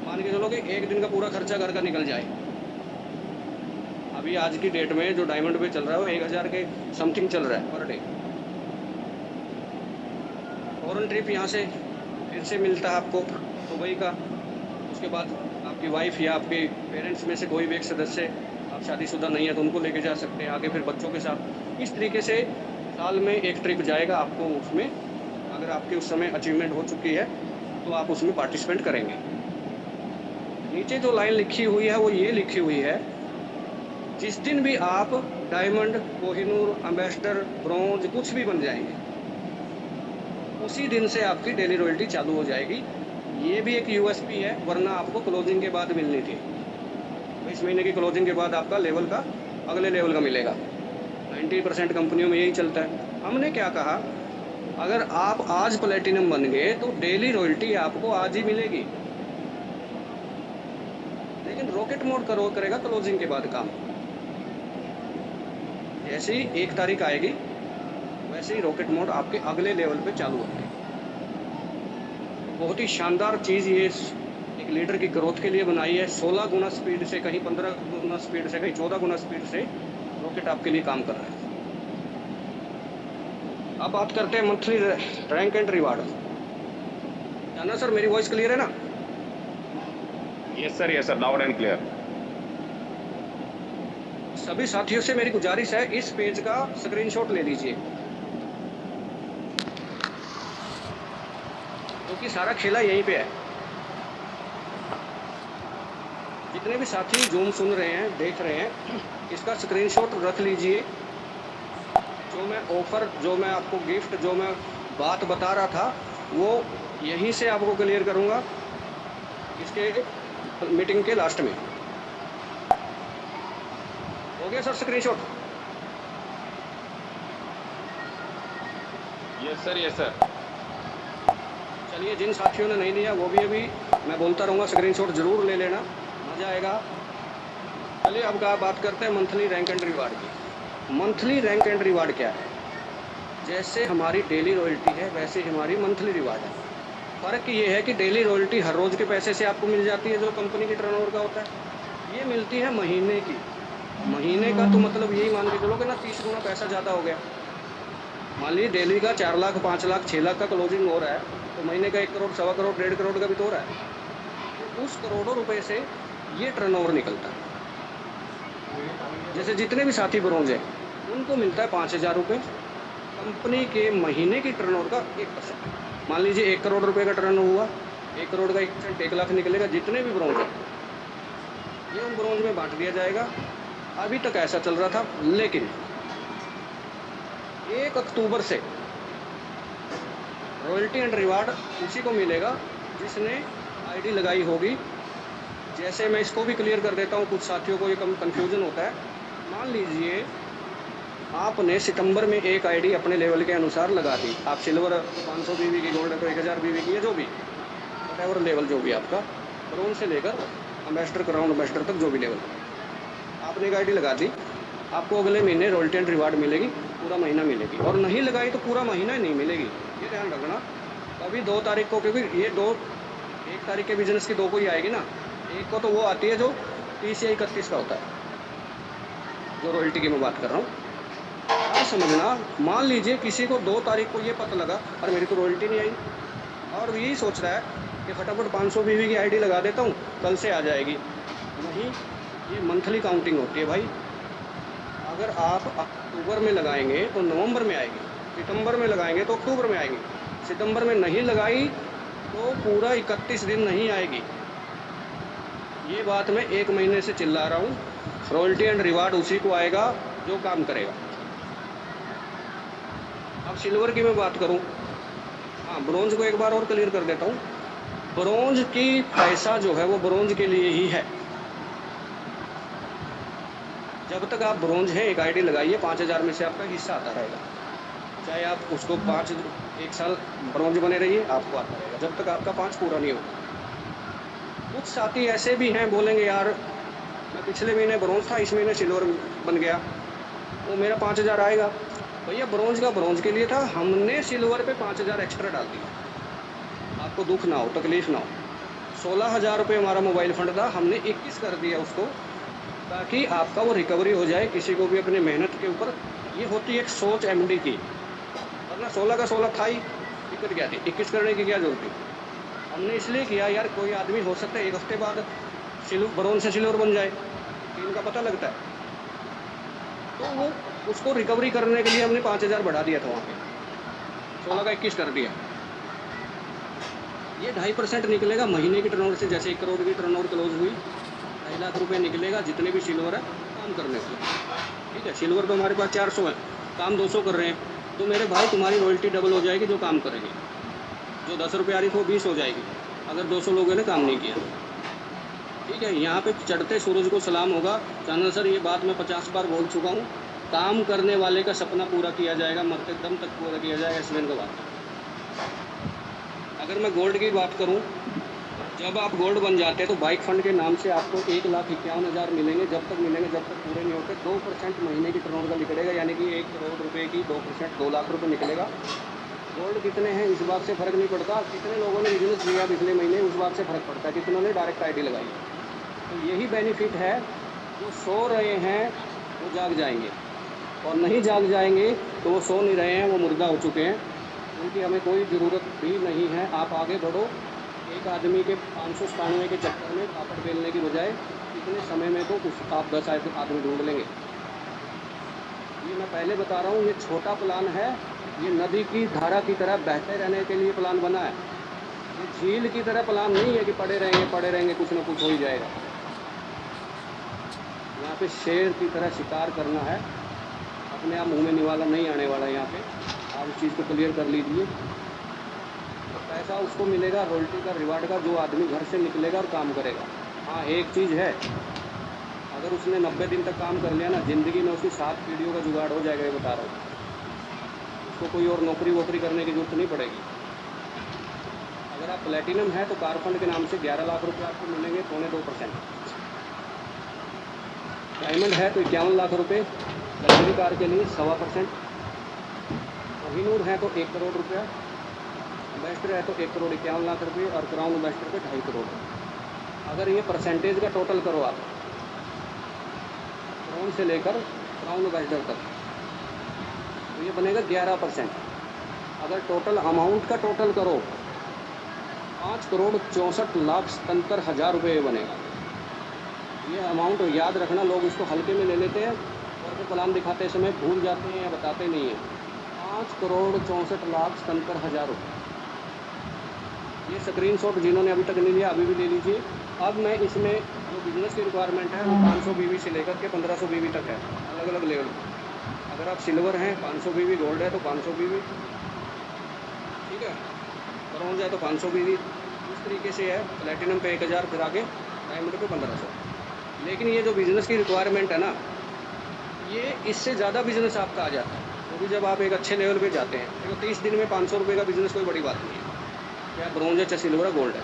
मान के चलो कि 1 दिन का पूरा खर्चा घर का निकल जाए। अभी आज की डेट में जो डायमंड पे चल रहा है वो 1000 के समथिंग चल रहा है पर डे। फॉरेन ट्रिप यहाँ से फिर से मिलता है आपको दुबई का। उसके बाद आपकी वाइफ या आपके पेरेंट्स में से कोई भी एक सदस्य, आप शादीशुदा नहीं है तो उनको लेके जा सकते हैं, आगे फिर बच्चों के साथ। इस तरीके से साल में 1 ट्रिप जाएगा आपको। उसमें अगर आपकी उस समय अचीवमेंट हो चुकी है तो आप उसमें पार्टिसिपेट करेंगे। नीचे जो लाइन लिखी हुई है वो ये लिखी हुई है, जिस दिन भी आप डायमंड, कोहिनूर, एम्बेसडर, ब्रॉन्ज कुछ भी बन जाएंगे, उसी दिन से आपकी डेली रॉयल्टी चालू हो जाएगी। ये भी एक यूएसपी है, वरना आपको क्लोजिंग के बाद मिलनी थी। तो इस महीने की क्लोजिंग के बाद आपका लेवल का अगले लेवल का मिलेगा। 90% कंपनियों में यही चलता है। हमने क्या कहा, अगर आप आज प्लेटिनम बन गए तो डेली रॉयल्टी आपको आज ही मिलेगी, लेकिन रॉकेट मोड करेगा क्लोजिंग के बाद काम। जैसे ही 1 तारीख आएगी वैसे ही रॉकेट मोड आपके अगले लेवल पे चालू होगा। बहुत ही शानदार चीज़ ये एक लीडर की ग्रोथ के लिए बनाई है। 16 गुना स्पीड से, कहीं 15 गुना स्पीड से, कहीं 14 गुना स्पीड से रॉकेट आपके लिए काम कर रहा है। अब बात करते हैं मंथली रैंक एंड रिवार्ड। जाना सर, मेरी वॉइस क्लियर है ना? Yes sir, loud and clear. सभी साथियों से मेरी गुजारिश है, इस पेज का स्क्रीनशॉट ले लीजिए, क्योंकि सारा खेला यहीं पे है। जितने भी साथी जूम सुन रहे हैं, देख रहे हैं, इसका स्क्रीनशॉट रख लीजिए। जो मैं ऑफ़र, जो मैं आपको गिफ्ट, जो मैं बात बता रहा था, वो यहीं से आपको क्लियर करूँगा इसके मीटिंग के लास्ट में। हो गया सर स्क्रीनशॉट? Yes sir. चलिए, जिन साथियों ने नहीं लिया वो भी अभी मैं बोलता रहूँगा, स्क्रीनशॉट ज़रूर ले लेना, मज़ा आएगा। चलिए अब बात करते हैं मंथली रैंक एंड रिवार्ड की। मंथली रैंक एंड रिवार्ड क्या है? जैसे हमारी डेली रॉयल्टी है वैसे हमारी मंथली रिवार्ड है। फ़र्क ये है कि डेली रॉयल्टी हर रोज़ के पैसे से आपको मिल जाती है, जो कंपनी के टर्नओवर का होता है। ये मिलती है महीने की। महीने का तो मतलब यही मान के चलो कि ना 30 गुना पैसा ज़्यादा हो गया। मान लीजिए डेली का 4 लाख, 5 लाख, 6 लाख का क्लोजिंग हो रहा है, तो महीने का 1 करोड़, 1.25 करोड़, 1.5 करोड़ का भी तो हो रहा है। तो उस करोड़ों रुपए से ये टर्नओवर निकलता है। जैसे जितने भी साथी ब्रोंज हैं उनको मिलता है 5,000 रुपये कंपनी के महीने की टर्नओवर का 1%। मान लीजिए 1 करोड़ रुपए का टर्न हुआ, 1 करोड़ का 1% 1 लाख निकलेगा। जितने भी ब्रोंज हैं ये उन ब्रोंज में बांट दिया जाएगा। अभी तक ऐसा चल रहा था, लेकिन 1 अक्टूबर से रॉयल्टी एंड रिवार्ड उसी को मिलेगा जिसने आईडी लगाई होगी। जैसे मैं इसको भी क्लियर कर देता हूँ, कुछ साथियों को ये कन्फ्यूजन होता है। मान लीजिए आपने सितंबर में एक आईडी अपने लेवल के अनुसार लगा दी। आप सिल्वर 500 बीवी की, गोल्ड तो 1000 बीवी की है, जो भी वटेवर लेवल जो भी आपका, ब्रोंज से लेकर एम्बेसडर, क्राउन एम्बेसडर तक जो भी लेवल आपने एक आईडी लगा दी, आपको अगले महीने रॉयल्टी एंड रिवार्ड मिलेगी, पूरा महीना मिलेगी। और नहीं लगाई तो पूरा महीना नहीं मिलेगी, ये ध्यान रखना। अभी 2 तारीख को, क्योंकि ये 1 तारीख के बिजनेस की 2 को ही आएगी ना, एक को तो वो आती है जो 30 या 31 का होता है, जो रॉयल्टी की मैं बात कर रहा हूँ। आप समझना, मान लीजिए किसी को 2 तारीख को ये पता लगा और मेरी तो रॉयल्टी नहीं आई, और यही सोच रहा है कि फटाफट 500 बीवी की आईडी लगा देता हूँ, कल से आ जाएगी। नहीं, ये मंथली काउंटिंग होती है भाई। अगर आप अक्टूबर में लगाएंगे तो नवंबर में आएगी, सितंबर में लगाएंगे तो अक्टूबर में आएगी, सितंबर में नहीं लगाई तो पूरा 31 दिन नहीं आएगी। ये बात मैं 1 महीने से चिल्ला रहा हूँ। रॉयल्टी एंड रिवार्ड उसी को आएगा जो काम करेगा। अब सिल्वर की मैं बात करूँ, हाँ, ब्रोंज को एक बार और क्लियर कर देता हूँ। ब्रोंज की पैसा जो है वो ब्रोंज के लिए ही है। जब तक आप ब्रोंज हैं, एक आईडी लगाइए, 5,000 में से आपका हिस्सा आता रहेगा। चाहे आप उसको 1 साल ब्रोंज बने रहिए, आपको आता रहेगा जब तक आपका 5 पूरा नहीं होगा। कुछ साथी ऐसे भी हैं, बोलेंगे यार मैं पिछले महीने ब्रोंज था, इस महीने सिल्वर बन गया, वो मेरा 5,000 आएगा। भैया ब्रोंज का ब्रोंज के लिए था, हमने सिल्वर पे 5,000 एक्स्ट्रा डाल दिया, आपको दुख ना हो, तकलीफ ना हो। 16,000 रुपये हमारा मोबाइल फंड था, हमने 21 कर दिया उसको, ताकि आपका वो रिकवरी हो जाए। किसी को भी अपनी मेहनत के ऊपर, ये होती है एक सोच एमडी की, वरना 16 का 16 था ही, दिक्कत क्या थी, 21 करने की क्या जरूरत थी। हमने इसलिए किया यार, कोई आदमी हो सकता है 1 हफ्ते बाद ब्रोंज से सिल्वर बन जाए, टीम का पता लगता है, तो वो उसको रिकवरी करने के लिए हमने 5,000 बढ़ा दिया था वहाँ पे, 16 का 21 कर दिया। ये 2.5% निकलेगा महीने की टर्नओवर से। जैसे 1 करोड़ की टर्नओवर क्लोज हुई, 2.5 लाख रुपए निकलेगा जितने भी सिल्वर है काम करने से। ठीक है, सिल्वर तो हमारे पास 400 है, काम 200 कर रहे हैं, तो मेरे भाई तुम्हारी रॉयल्टी डबल हो जाएगी जो काम करेंगे। जो 10 रुपये आ रही थी वो 20 हो जाएगी अगर 200 लोगों ने काम नहीं किया। ठीक है, यहाँ पे चढ़ते सूरज को सलाम होगा। चांदना सर ये बात मैं 50 बार बोल चुका हूँ, काम करने वाले का सपना पूरा किया जाएगा, मरते दम तक पूरा किया जाएगा, इसमें का बात। अगर मैं गोल्ड की बात करूं, जब आप गोल्ड बन जाते हैं तो बाइक फंड के नाम से आपको 1,51,000 मिलेंगे, जब तक मिलेंगे जब तक पूरे नहीं होते। 2% महीने की टर्नओवर का निकलेगा, यानी कि 1 करोड़ रुपए की 2% 2 लाख रुपए निकलेगा। गोल्ड कितने हैं इस बात से फ़र्क नहीं पड़ता, कितने लोगों ने बिजनेस किया पिछले महीने उस बात से फ़र्क पड़ता है, कितनों ने डायरेक्ट आईडी लगाई। तो यही बेनिफिट है, जो सो रहे हैं वो जाग जाएंगे, और नहीं जाग जाएंगे तो वो सो नहीं रहे हैं, वो मुर्दा हो चुके हैं। उनकी हमें कोई ज़रूरत भी नहीं है। आप आगे बढ़ो, एक आदमी के 597 के चक्कर में पापड़ बेलने की बजाय इतने समय में तो कुछ आप 10 आदमी ढूंढ लेंगे। ये मैं पहले बता रहा हूँ, ये छोटा प्लान है, ये नदी की धारा की तरह बहते रहने के लिए प्लान बना है। ये झील की तरह प्लान नहीं है कि पड़े रहेंगे कुछ ना कुछ हो ही जाएगा। यहाँ पे शेर की तरह शिकार करना है, अपने आप मुँह में निवाला नहीं आने वाला। यहाँ पे आप इस चीज़ को क्लियर कर लीजिए। पैसा उसको मिलेगा रॉयल्टी का, रिवार्ड का, जो आदमी घर से निकलेगा और काम करेगा। हाँ एक चीज़ है, अगर उसने 90 दिन तक काम कर लिया ना, ज़िंदगी में उसकी 7 पीढ़ियों का जुगाड़ हो जाएगा, ये बता रहा हूँ। उसको कोई और नौकरी वोकरी करने की जरूरत नहीं पड़ेगी। अगर आप प्लेटिनम है तो कार फंड के नाम से 11 लाख रुपये आपको मिलेंगे, 2.25%। डायमंड है तो 51 लाख रुपये, लग्जरी कार के लिए 1.25%। कोहिनूर है तो 1 करोड़ रुपया, एम्बेसडर है तो 1 करोड़ 51 लाख रुपये, और क्राउन एम्बेसडर पे 2.5 करोड़। अगर ये परसेंटेज का टोटल करो आप, क्राउन से लेकर क्राउन एम्बेसडर तक, तो ये बनेगा 11%। अगर टोटल अमाउंट का टोटल करो, 5,64,77,000 रुपये बनेगा। ये अमाउंट याद रखना, लोग इसको हल्के में ले लेते हैं और फिर प्लान दिखाते समय भूल जाते हैं या बताते नहीं हैं। 5,64,77,000 रुपये। ये स्क्रीनशॉट जिन्होंने अभी तक नहीं लिया अभी भी ले लीजिए। अब मैं इसमें जो बिजनेस की रिक्वायरमेंट है वो 500 बीवी से लेकर के 1500 बीवी तक है, अलग अलग लेवल। अगर आप सिल्वर हैं 500 बीवी, गोल्ड है तो 500 बीवी, ठीक है, ब्रॉन्ज है तो 500 बीवी, इस तरीके से है। प्लेटिनम पे 1000, फिर आगे डायमंड पे 1500। लेकिन ये जो बिज़नेस की रिक्वायरमेंट है ना, ये इससे ज़्यादा बिजनेस आपका आ जाता है, क्योंकि जब आप एक अच्छे लेवल पे जाते हैं, तो 30 दिन में 500 रुपये का बिज़नेस कोई बड़ी बात नहीं है, चाहे ब्रॉन्ज है चाहे सिल्वर है गोल्ड है।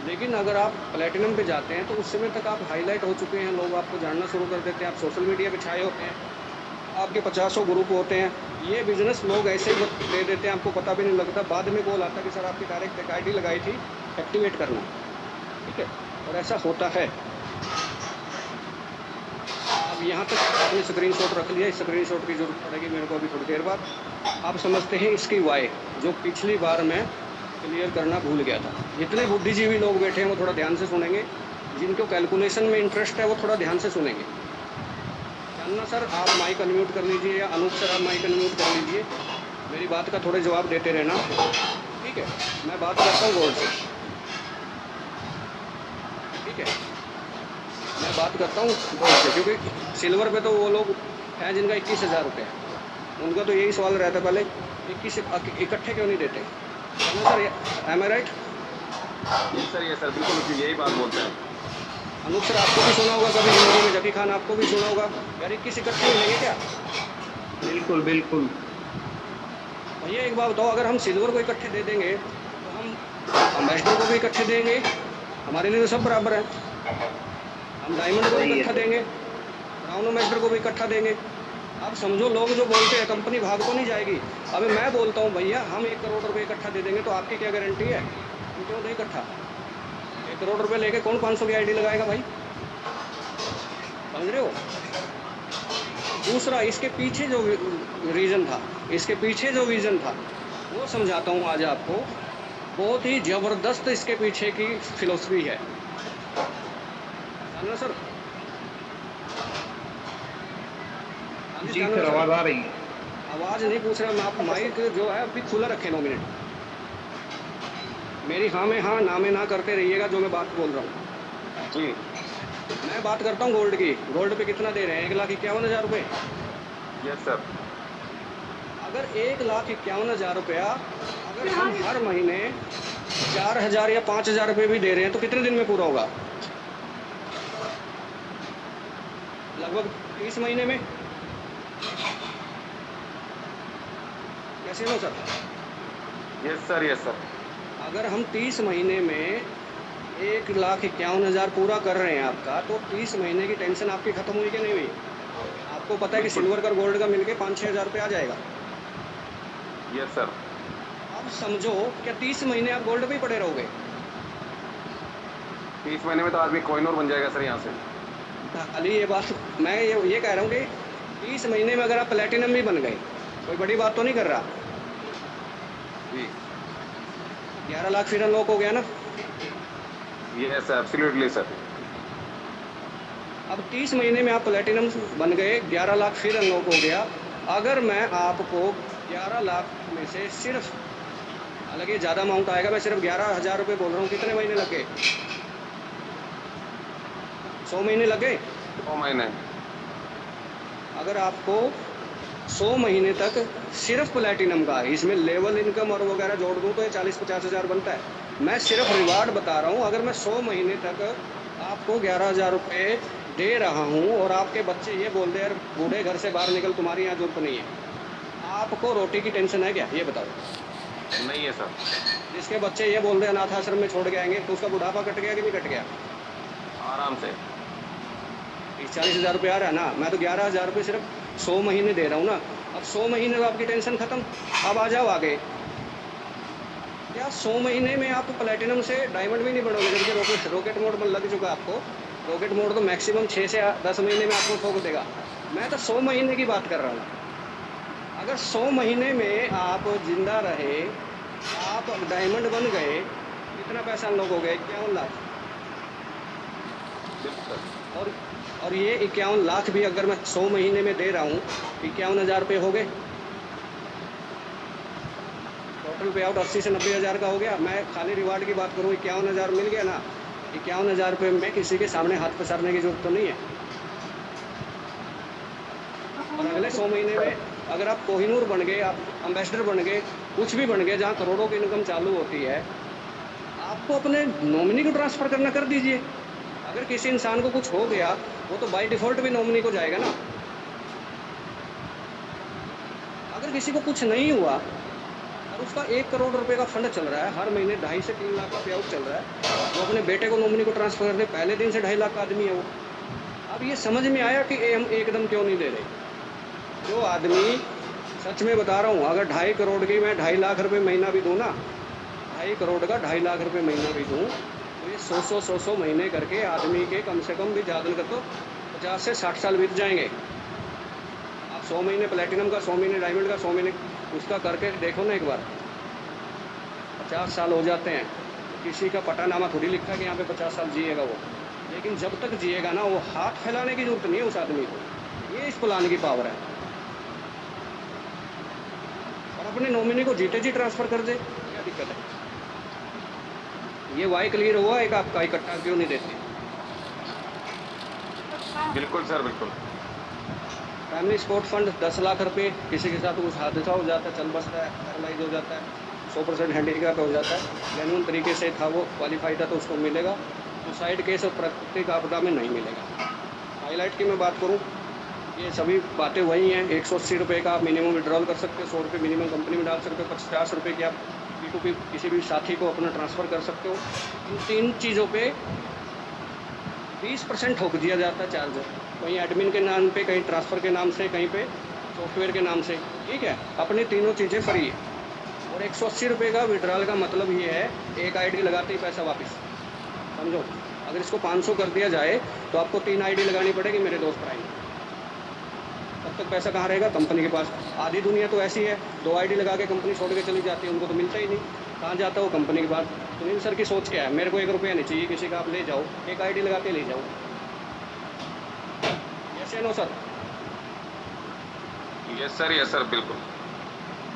लेकिन अगर आप प्लेटिनम पे जाते हैं तो उस समय तक आप हाईलाइट हो चुके हैं, लोग आपको जानना शुरू कर देते हैं, आप सोशल मीडिया पे छाए होते हैं, आपके 50 ग्रुप होते हैं। ये बिज़नेस लोग ऐसे ही दे देते हैं, आपको पता भी नहीं लगता। बाद में कॉल आता है कि सर आपकी डायरेक्ट एक आईडी लगाई थी, एक्टिवेट करना, ठीक है, और ऐसा होता है। अब यहाँ तक आपने स्क्रीनशॉट रख लिया, इस स्क्रीनशॉट की जरूरत पड़ेगी मेरे को अभी थोड़ी देर बाद। आप समझते हैं इसकी वाई, जो पिछली बार मैं क्लियर करना भूल गया था। जितने बुद्धिजीवी लोग बैठे हैं वो थोड़ा ध्यान से सुनेंगे, जिनको कैलकुलेशन में इंटरेस्ट है वो थोड़ा ध्यान से सुनेंगे। जानना सर आप माइक अनम्यूट कर लीजिए, या अनूप सर आप माइक अनम्यूट कर लीजिए, मेरी बात का थोड़े जवाब देते रहना, ठीक है। मैं बात करता हूँ गोल्ड से, ठीक है, मैं बात करता हूँ गोल्ड से, क्योंकि सिल्वर पे तो वो लोग हैं जिनका 21,000 रुपये है, उनका तो यही सवाल रहता है पहले 21 इकट्ठे क्यों नहीं देते। है ना सर, एम आई राइट? ये सर बिल्कुल यही बात बोलते हैं। अनूप सर आपको भी सुना होगा कभी जिंदगी में, जकी खान आपको भी सुना होगा, यार 21 इकट्ठे मिलेंगे क्या? बिल्कुल बिल्कुल। भैया एक बात बताओ, अगर हम सिल्वर को इकट्ठे दे देंगे तो हम एम्बेसडर को भी इकट्ठे देंगे, हमारे लिए तो सब बराबर है। हम डायमंड को भी इकट्ठा देंगे, ब्राउन एम्बेसडर को भी इकट्ठा देंगे। आप समझो, लोग जो बोलते हैं कंपनी भाग तो नहीं जाएगी। अभी मैं बोलता हूँ भैया हम 1 करोड़ रुपये इकट्ठा दे देंगे, तो आपकी क्या गारंटी है? हम क्यों नहीं इकट्ठा? 1 करोड़ रुपये लेके कौन 500 की आईडी लगाएगा भाई? समझ रहे हो? दूसरा, इसके पीछे जो रीज़न था, इसके पीछे जो विज़न था वो समझाता हूँ आज आपको। बहुत ही ज़बरदस्त इसके पीछे की फिलॉसफी है ना सर? जी सर, आवाज़ आ रही है। आवाज़ नहीं पूछ रहा मैं, आप माइक जो है अभी खुला रखें 9 मिनट। मेरी हाँ में हाँ, ना में ना करते रहिएगा जो मैं बात बोल रहा हूँ। जी। मैं बात करता हूँ गोल्ड की। गोल्ड पे कितना दे रहे हैं? 1,51,000 रुपये। Yes sir. अगर 1,51,000 रुपया अगर हम हर महीने 4,000 या 5,000 रुपये भी दे रहे हैं तो कितने दिन में पूरा होगा? लगभग 30 महीने में। कैसे लो sir? Yes sir, yes sir. अगर हम 30 महीने में 1,51,000 पूरा कर रहे हैं आपका, तो 30 महीने की टेंशन आपकी खत्म हुई कि नहीं हुई? आपको पता है कि बिल्कुल। सिल्वर का गोल्ड का मिलके 5-6 हज़ार रुपये आ जाएगा। Yes sir. अब समझो क्या 30 महीने आप गोल्ड पे ही पड़े रहोगे? 30 महीने में तो आदमी कोहिनूर बन जाएगा सर यहाँ से। खाली ये बात मैं ये कह रहा हूँ कि 30 महीने में अगर आप प्लेटिनम भी बन गए, कोई बड़ी बात तो नहीं कर रहा। जी। 11 लाख फिर अनलॉक हो गया ना। Yes absolutely sir. अब 30 महीने में आप प्लेटिनम बन गए, 11 लाख फिर अनलॉक हो गया। अगर मैं आपको 11 लाख में से सिर्फ, हालांकि ज़्यादा अमाउंट आएगा, मैं सिर्फ 11,000 रुपये बोल रहा हूँ, कितने महीने लग गए? 100 महीने लग गए। 2 महीने। अगर आपको 100 महीने तक सिर्फ प्लेटिनम का, इसमें लेवल इनकम और वगैरह जोड़ दूँ तो ये 40-50 हज़ार बनता है। मैं सिर्फ रिवार्ड बता रहा हूँ। अगर मैं 100 महीने तक आपको 11,000 रुपये दे रहा हूँ और आपके बच्चे ये बोल दे यार बूढ़े घर से बाहर निकल, तुम्हारी यहाँ जरूरत नहीं है, आपको रोटी की टेंशन है क्या? ये बताओ। नहीं है सर। जिसके बच्चे ये बोल रहे हैं अनाथ आश्रम में छोड़ के आएंगे, तो उसका बुढ़ापा कट गया कि नहीं कट गया? आराम से। 30-40 हज़ार रुपये आ रहा है ना। मैं तो 11,000 रुपये सिर्फ 100 महीने दे रहा हूँ ना। अब 100 महीने में आपकी टेंशन खत्म। अब आ जाओ आगे। क्या 100 महीने में आप प्लेटिनम से डायमंड भी नहीं बनोगे? जबकि रॉकेट मोड में लग चुका आपको। रॉकेट मोड तो मैक्सिमम 6 से 10 महीने में आपको ठोक देगा। मैं तो 100 महीने की बात कर रहा हूँ। अगर 100 महीने में आप जिंदा रहे, आप डायमंड बन गए, कितना पैसा अनलॉक हो गया? 51 लाख। बिल्कुल। और ये 51 लाख भी अगर मैं 100 महीने में दे रहा हूँ, 51,000 रुपये हो गए। टोटल पे आउट 80 से 90 हज़ार का हो गया। मैं खाली रिवार्ड की बात करूँ, 51,000 मिल गया ना। 51,000 रुपये में किसी के सामने हाथ पसारने की जरूरत तो नहीं है। और अगले 100 महीने में अगर आप कोहिनूर बन गए, आप एम्बेसडर बन गए, कुछ भी बन गए, जहाँ करोड़ों की इनकम चालू होती है, आपको अपने नॉमिनी को ट्रांसफ़र करना कर दीजिए। अगर किसी इंसान को कुछ हो गया, वो तो बाय डिफ़ॉल्ट भी नॉमिनी को जाएगा ना। अगर किसी को कुछ नहीं हुआ और उसका 1 करोड़ रुपए का फंड चल रहा है, हर महीने 2.5 से 3 लाख का पे आउट चल रहा है, वो अपने बेटे को नॉमिनी को ट्रांसफ़र कर दे। पहले दिन से 2.5 लाख का आदमी है वो। अब ये समझ में आया कि हम एकदम क्यों नहीं दे रहे। जो आदमी, सच में बता रहा हूँ, अगर 2.5 करोड़ की मैं 2.5 लाख रुपए महीना भी दूँ ना, 2.5 करोड़ का 2.5 लाख रुपए महीना भी दूँ, तो ये 100 महीने करके आदमी के कम से कम भी ज़्यादा कर तो 50 से 60 साल बीत जाएंगे। आप 100 महीने प्लेटिनम का, 100 महीने डायमंड का, 100 महीने उसका करके देखो ना एक बार, 50 साल हो जाते हैं। किसी का पटानामा थोड़ी लिखा कि यहाँ पे 50 साल जिएगा वो। लेकिन जब तक जिएगा ना, वो हाथ फैलाने की जरूरत नहीं है उस आदमी को। ये इस प्लान की पावर है। और अपने नॉमिनी को जीते जी ट्रांसफ़र कर दे, क्या दिक्कत है? ये वाई क्लियर हुआ एक आपका, इकट्ठा क्यों नहीं देते? बिल्कुल सर, बिल्कुल। फैमिली सपोर्ट फंड 10 लाख रुपए, किसी के साथ कुछ हादसा हो जाता है, चल बसता है, पैरालाइज हो जाता है, 100% हैंडीकैप हो जाता है, जेन्युइन तरीके से था, वो क्वालिफाइड था, तो उसको मिलेगा। सुसाइड केस और प्राकृतिक आपदा में नहीं मिलेगा। हाईलाइट की मैं बात करूँ, ये सभी बातें वही हैं। 180 रुपये का आप मिनिमम विड्रॉल कर सकते हो, 100 रुपये मिनिमम कंपनी में डाल सकते हो, 50 रुपये की आप P2P किसी भी साथी को अपना ट्रांसफ़र कर सकते हो। इन 3 चीज़ों पे 20% ठोक दिया जाता है चार्ज। कहीं एडमिन के नाम पे, कहीं ट्रांसफ़र के नाम से, कहीं पे सॉफ्टवेयर के नाम से। ठीक है, अपनी तीनों चीज़ें फ्री है। और 180 रुपये का विड्रॉल का मतलब ये है, एक आईडी लगाते ही पैसा वापस। समझो, अगर इसको 500 कर दिया जाए तो आपको 3 आईडी लगानी पड़ेगी मेरे दोस्त प्राइम। तब तक पैसा कहाँ रहेगा? कंपनी के पास। आधी दुनिया तो ऐसी है, 2 आईडी लगा के कंपनी छोड़ के चली जाती है, उनको तो मिलता ही नहीं। कहाँ जाता है वो? कंपनी के पास। सुनील सर की सोच क्या है? मेरे को 1 रुपया नहीं चाहिए किसी का, आप ले जाओ, एक आईडी लगा के ले जाओ। Yes no sir? Yes sir, yes sir, बिल्कुल।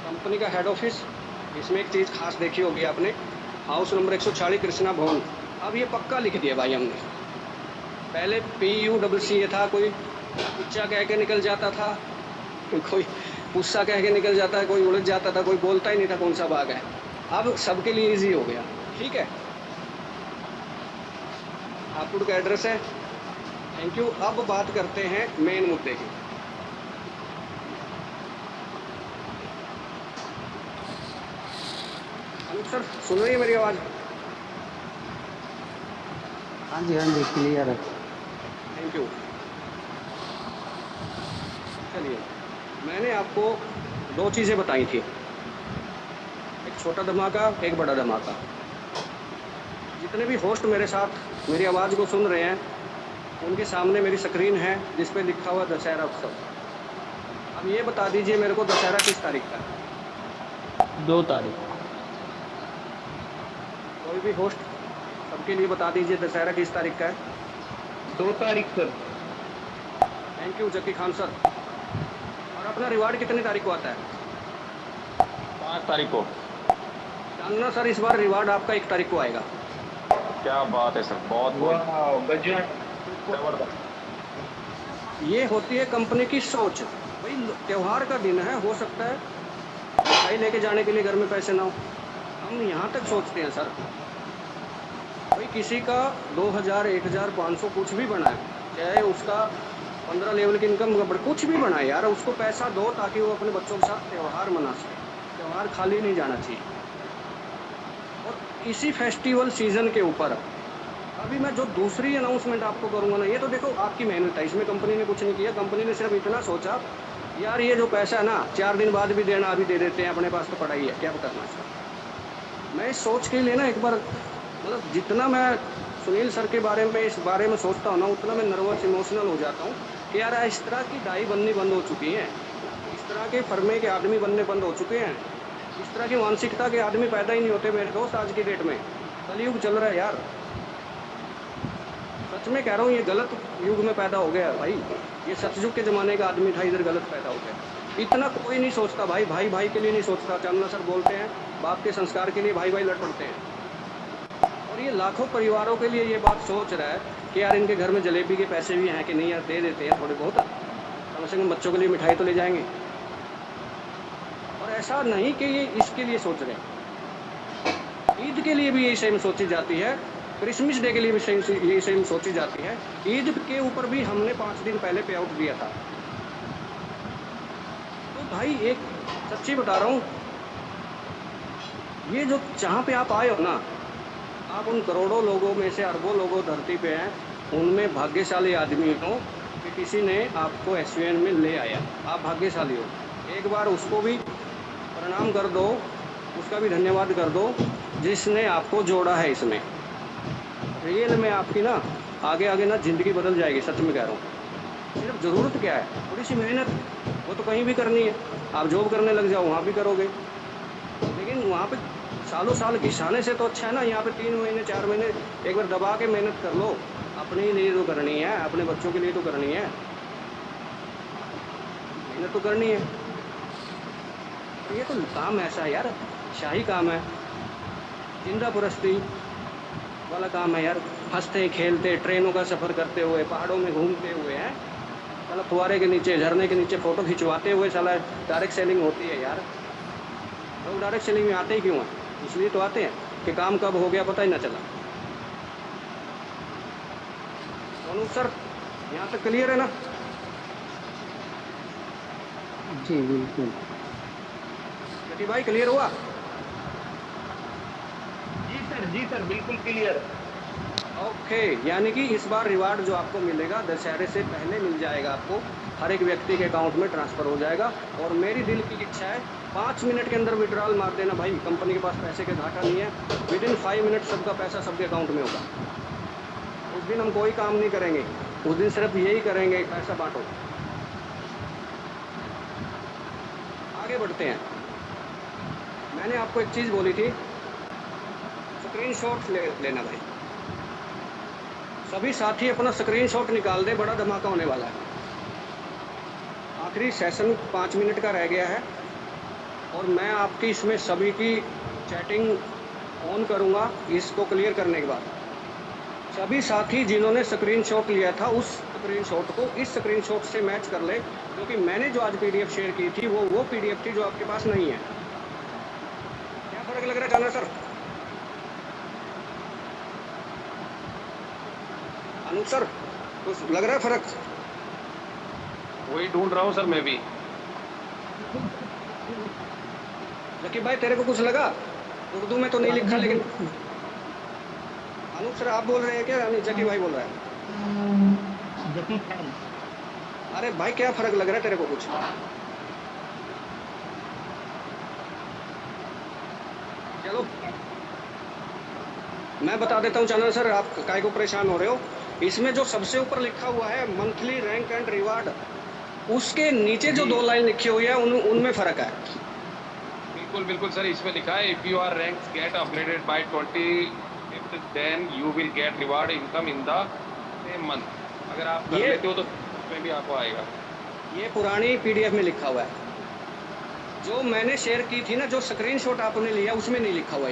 कंपनी का हेड ऑफिस, इसमें एक चीज़ खास देखी होगी आपने, हाउस नंबर 140 कृष्णा भवन। अब ये पक्का लिख दिया भाई हमने। पहले PUCC ये था, कोई उच्चा कह के निकल जाता था, कोई पुस्सा कह के निकल जाता है, कोई उलझ जाता था, कोई बोलता ही नहीं था कौन सा भाग है। अब सबके लिए इजी हो गया। ठीक है, हापुड़ का एड्रेस है। Thank you. अब बात करते हैं मेन मुद्दे की। अनुप सर सुन रही है मेरी आवाज़? हाँ जी क्लियर है। Thank you. चलिए, मैंने आपको दो चीज़ें बताई थी, एक छोटा धमाका, एक बड़ा धमाका। जितने भी होस्ट मेरे साथ मेरी आवाज़ को सुन रहे हैं, उनके सामने मेरी स्क्रीन है जिस पे लिखा हुआ दशहरा उत्सव। अब ये बता दीजिए मेरे को, दशहरा किस तारीख का है? 2 तारीख। कोई भी होस्ट सबके लिए बता दीजिए दशहरा किस तारीख का है? 2 तारीख sir. Thank you Zakki Khan sir. और अपना रिवार्ड कितनी तारीख को आता है? 5 तारीख को। जानना सर, इस बार रिवार्ड आपका 1 तारीख को आएगा। क्या बात है सर, बहुत बहुत वाह गजब। जबरदस्त। ये होती है कंपनी की सोच। भाई त्यौहार का दिन है, हो सकता है मिठाई लेके जाने के लिए घर में पैसे ना हो, हम यहाँ तक सोचते हैं सर। भाई किसी का 2000, 1500 कुछ भी बनाए, चाहे उसका 15 लेवल की इनकम कुछ भी बनाए यार, उसको पैसा दो ताकि वो अपने बच्चों के साथ त्यौहार मना सके। त्यौहार खाली नहीं जाना चाहिए। और इसी फेस्टिवल सीज़न के ऊपर अभी मैं जो दूसरी अनाउंसमेंट आपको करूँगा ना, ये तो देखो आपकी मेहनत है, इसमें कंपनी ने कुछ नहीं किया। कंपनी ने सिर्फ इतना सोचा यार ये जो पैसा है ना 4 दिन बाद भी देना, अभी दे देते हैं, अपने पास तो पड़ा ही है, क्या करना चाहिए। मैं इस सोच के लिए ना एक बार, मतलब जितना मैं सुनील सर के बारे में इस बारे में सोचता हूँ ना, उतना मैं नर्वस इमोशनल हो जाता हूँ कि यार इस तरह की डाई बननी बंद हो चुकी है, इस तरह के फर्मे के आदमी बनने बंद हो चुके हैं, इस तरह की मानसिकता के आदमी पैदा ही नहीं होते मेरे दोस्त आज की डेट में। कलयुग चल रहा है यार, सच में कह रहा हूँ, ये गलत युग में पैदा हो गया भाई। ये सतयुग के ज़माने का आदमी था, इधर गलत पैदा हो गया। इतना कोई नहीं सोचता भाई, भाई भाई के लिए नहीं सोचता। चांदना सर बोलते हैं बाप के संस्कार के लिए भाई भाई लड़ पड़ते हैं। और ये लाखों परिवारों के लिए ये बात सोच रहा है कि यार इनके घर में जलेबी के पैसे भी हैं कि नहीं, यार दे देते हैं थोड़े बहुत, कम से कम बच्चों के लिए मिठाई तो ले जाएंगे। और ऐसा नहीं कि ये इसके लिए सोच रहे हैं, ईद के लिए भी यही सेम सोची जाती है, क्रिसमस डे के लिए भी यही सेम सोची जाती है। ईद के ऊपर भी हमने 5 दिन पहले पे आउट दिया था। तो भाई एक सच्ची बता रहा हूँ, ये जो जहाँ पे आप आए हो ना, आप उन करोड़ों लोगों में से अरबों लोगों धरती पे हैं, उनमें भाग्यशाली आदमी हो कि किसी ने आपको SVN में ले आया। आप भाग्यशाली हो, एक बार उसको भी प्रणाम कर दो, उसका भी धन्यवाद कर दो जिसने आपको जोड़ा है इसमें। रियल में आपकी ना आगे आगे ना ज़िंदगी बदल जाएगी, सच में कह रहा हूँ। सिर्फ ज़रूरत क्या है, थोड़ी सी मेहनत, वो तो कहीं भी करनी है। आप जॉब करने लग जाओ वहाँ भी करोगे, लेकिन वहाँ पे सालों साल घिसाने से तो अच्छा है ना, यहाँ पे 3 महीने 4 महीने एक बार दबा के मेहनत कर लो। अपने लिए तो करनी है, अपने बच्चों के लिए तो करनी है, मेहनत तो करनी है। ये तो काम ऐसा है यार, शाही काम है, जिंदा परस्ती वाला काम है यार। हंसते खेलते ट्रेनों का सफ़र करते हुए, पहाड़ों में घूमते हुए हैं, साला फुहारे के नीचे, झरने के नीचे फ़ोटो खिंचवाते हुए साला डायरेक्ट सेलिंग होती है यार। लोग डायरेक्ट सेलिंग में आते ही क्यों हैं? इसलिए तो आते हैं कि काम कब हो गया पता ही ना चला। अनुप सर यहाँ तक क्लियर है ना? जी बिल्कुल। जटी भाई क्लियर हुआ? जी सर बिल्कुल क्लियर। ओके, यानी कि इस बार रिवार्ड जो आपको मिलेगा दशहरे से पहले मिल जाएगा, आपको हर एक व्यक्ति के अकाउंट में ट्रांसफ़र हो जाएगा। और मेरी दिल की इच्छा है 5 मिनट के अंदर विड्रॉल मार देना भाई, कंपनी के पास पैसे का घाटा नहीं है। विदिन 5 मिनट सबका पैसा सबके अकाउंट में होगा। उस दिन हम कोई काम नहीं करेंगे, उस दिन सिर्फ यही करेंगे, पैसा बांटो। आगे बढ़ते हैं। मैंने आपको एक चीज़ बोली थी, स्क्रीनशॉट लेना भाई। सभी साथी अपना स्क्रीनशॉट निकाल दे, बड़ा धमाका होने वाला है। आखिरी सेशन 5 मिनट का रह गया है और मैं आपकी इसमें सभी की चैटिंग ऑन करूँगा इसको क्लियर करने के बाद। सभी साथी जिन्होंने स्क्रीनशॉट लिया था उस स्क्रीनशॉट को इस स्क्रीनशॉट से मैच कर ले, क्योंकि मैंने जो आज पीडीएफ शेयर की थी वो पीडीएफ थी जो आपके पास नहीं है। क्या फ़र्क लग रहा है जाना सर? अनूप सर कुछ लग रहा है फ़र्क? वही ढूंढ रहा हूँ सर मैं भी। जकी भाई तेरे को कुछ लगा? उर्दू में तो नहीं लिखा, लेकिन अनूप सर आप बोल रहे हैं क्या? जकी भाई बोल रहा है। जकी खान। अरे भाई क्या फ़र्क लग रहा है तेरे को कुछ? चलो मैं बता देता हूँ चैनल सर, आप काहे को परेशान हो रहे हो। इसमें जो सबसे ऊपर लिखा हुआ है मंथली रैंक एंड रिवार्ड, उसके नीचे जो 2 लाइन लिखी हुई है उनमें फ़र्क है। बिल्कुल बिल्कुल सर, इसमें लिखा है if you are rank get upgraded by 20 then you will get reward income in the same month. अगर आप कर लेते हो तो उसमें भी आपको आएगा। ये पुरानी पीडीएफ में लिखा हुआ है, जो मैंने शेयर की थी ना, जो स्क्रीनशॉट आपने लिया उसमें नहीं लिखा हुआ।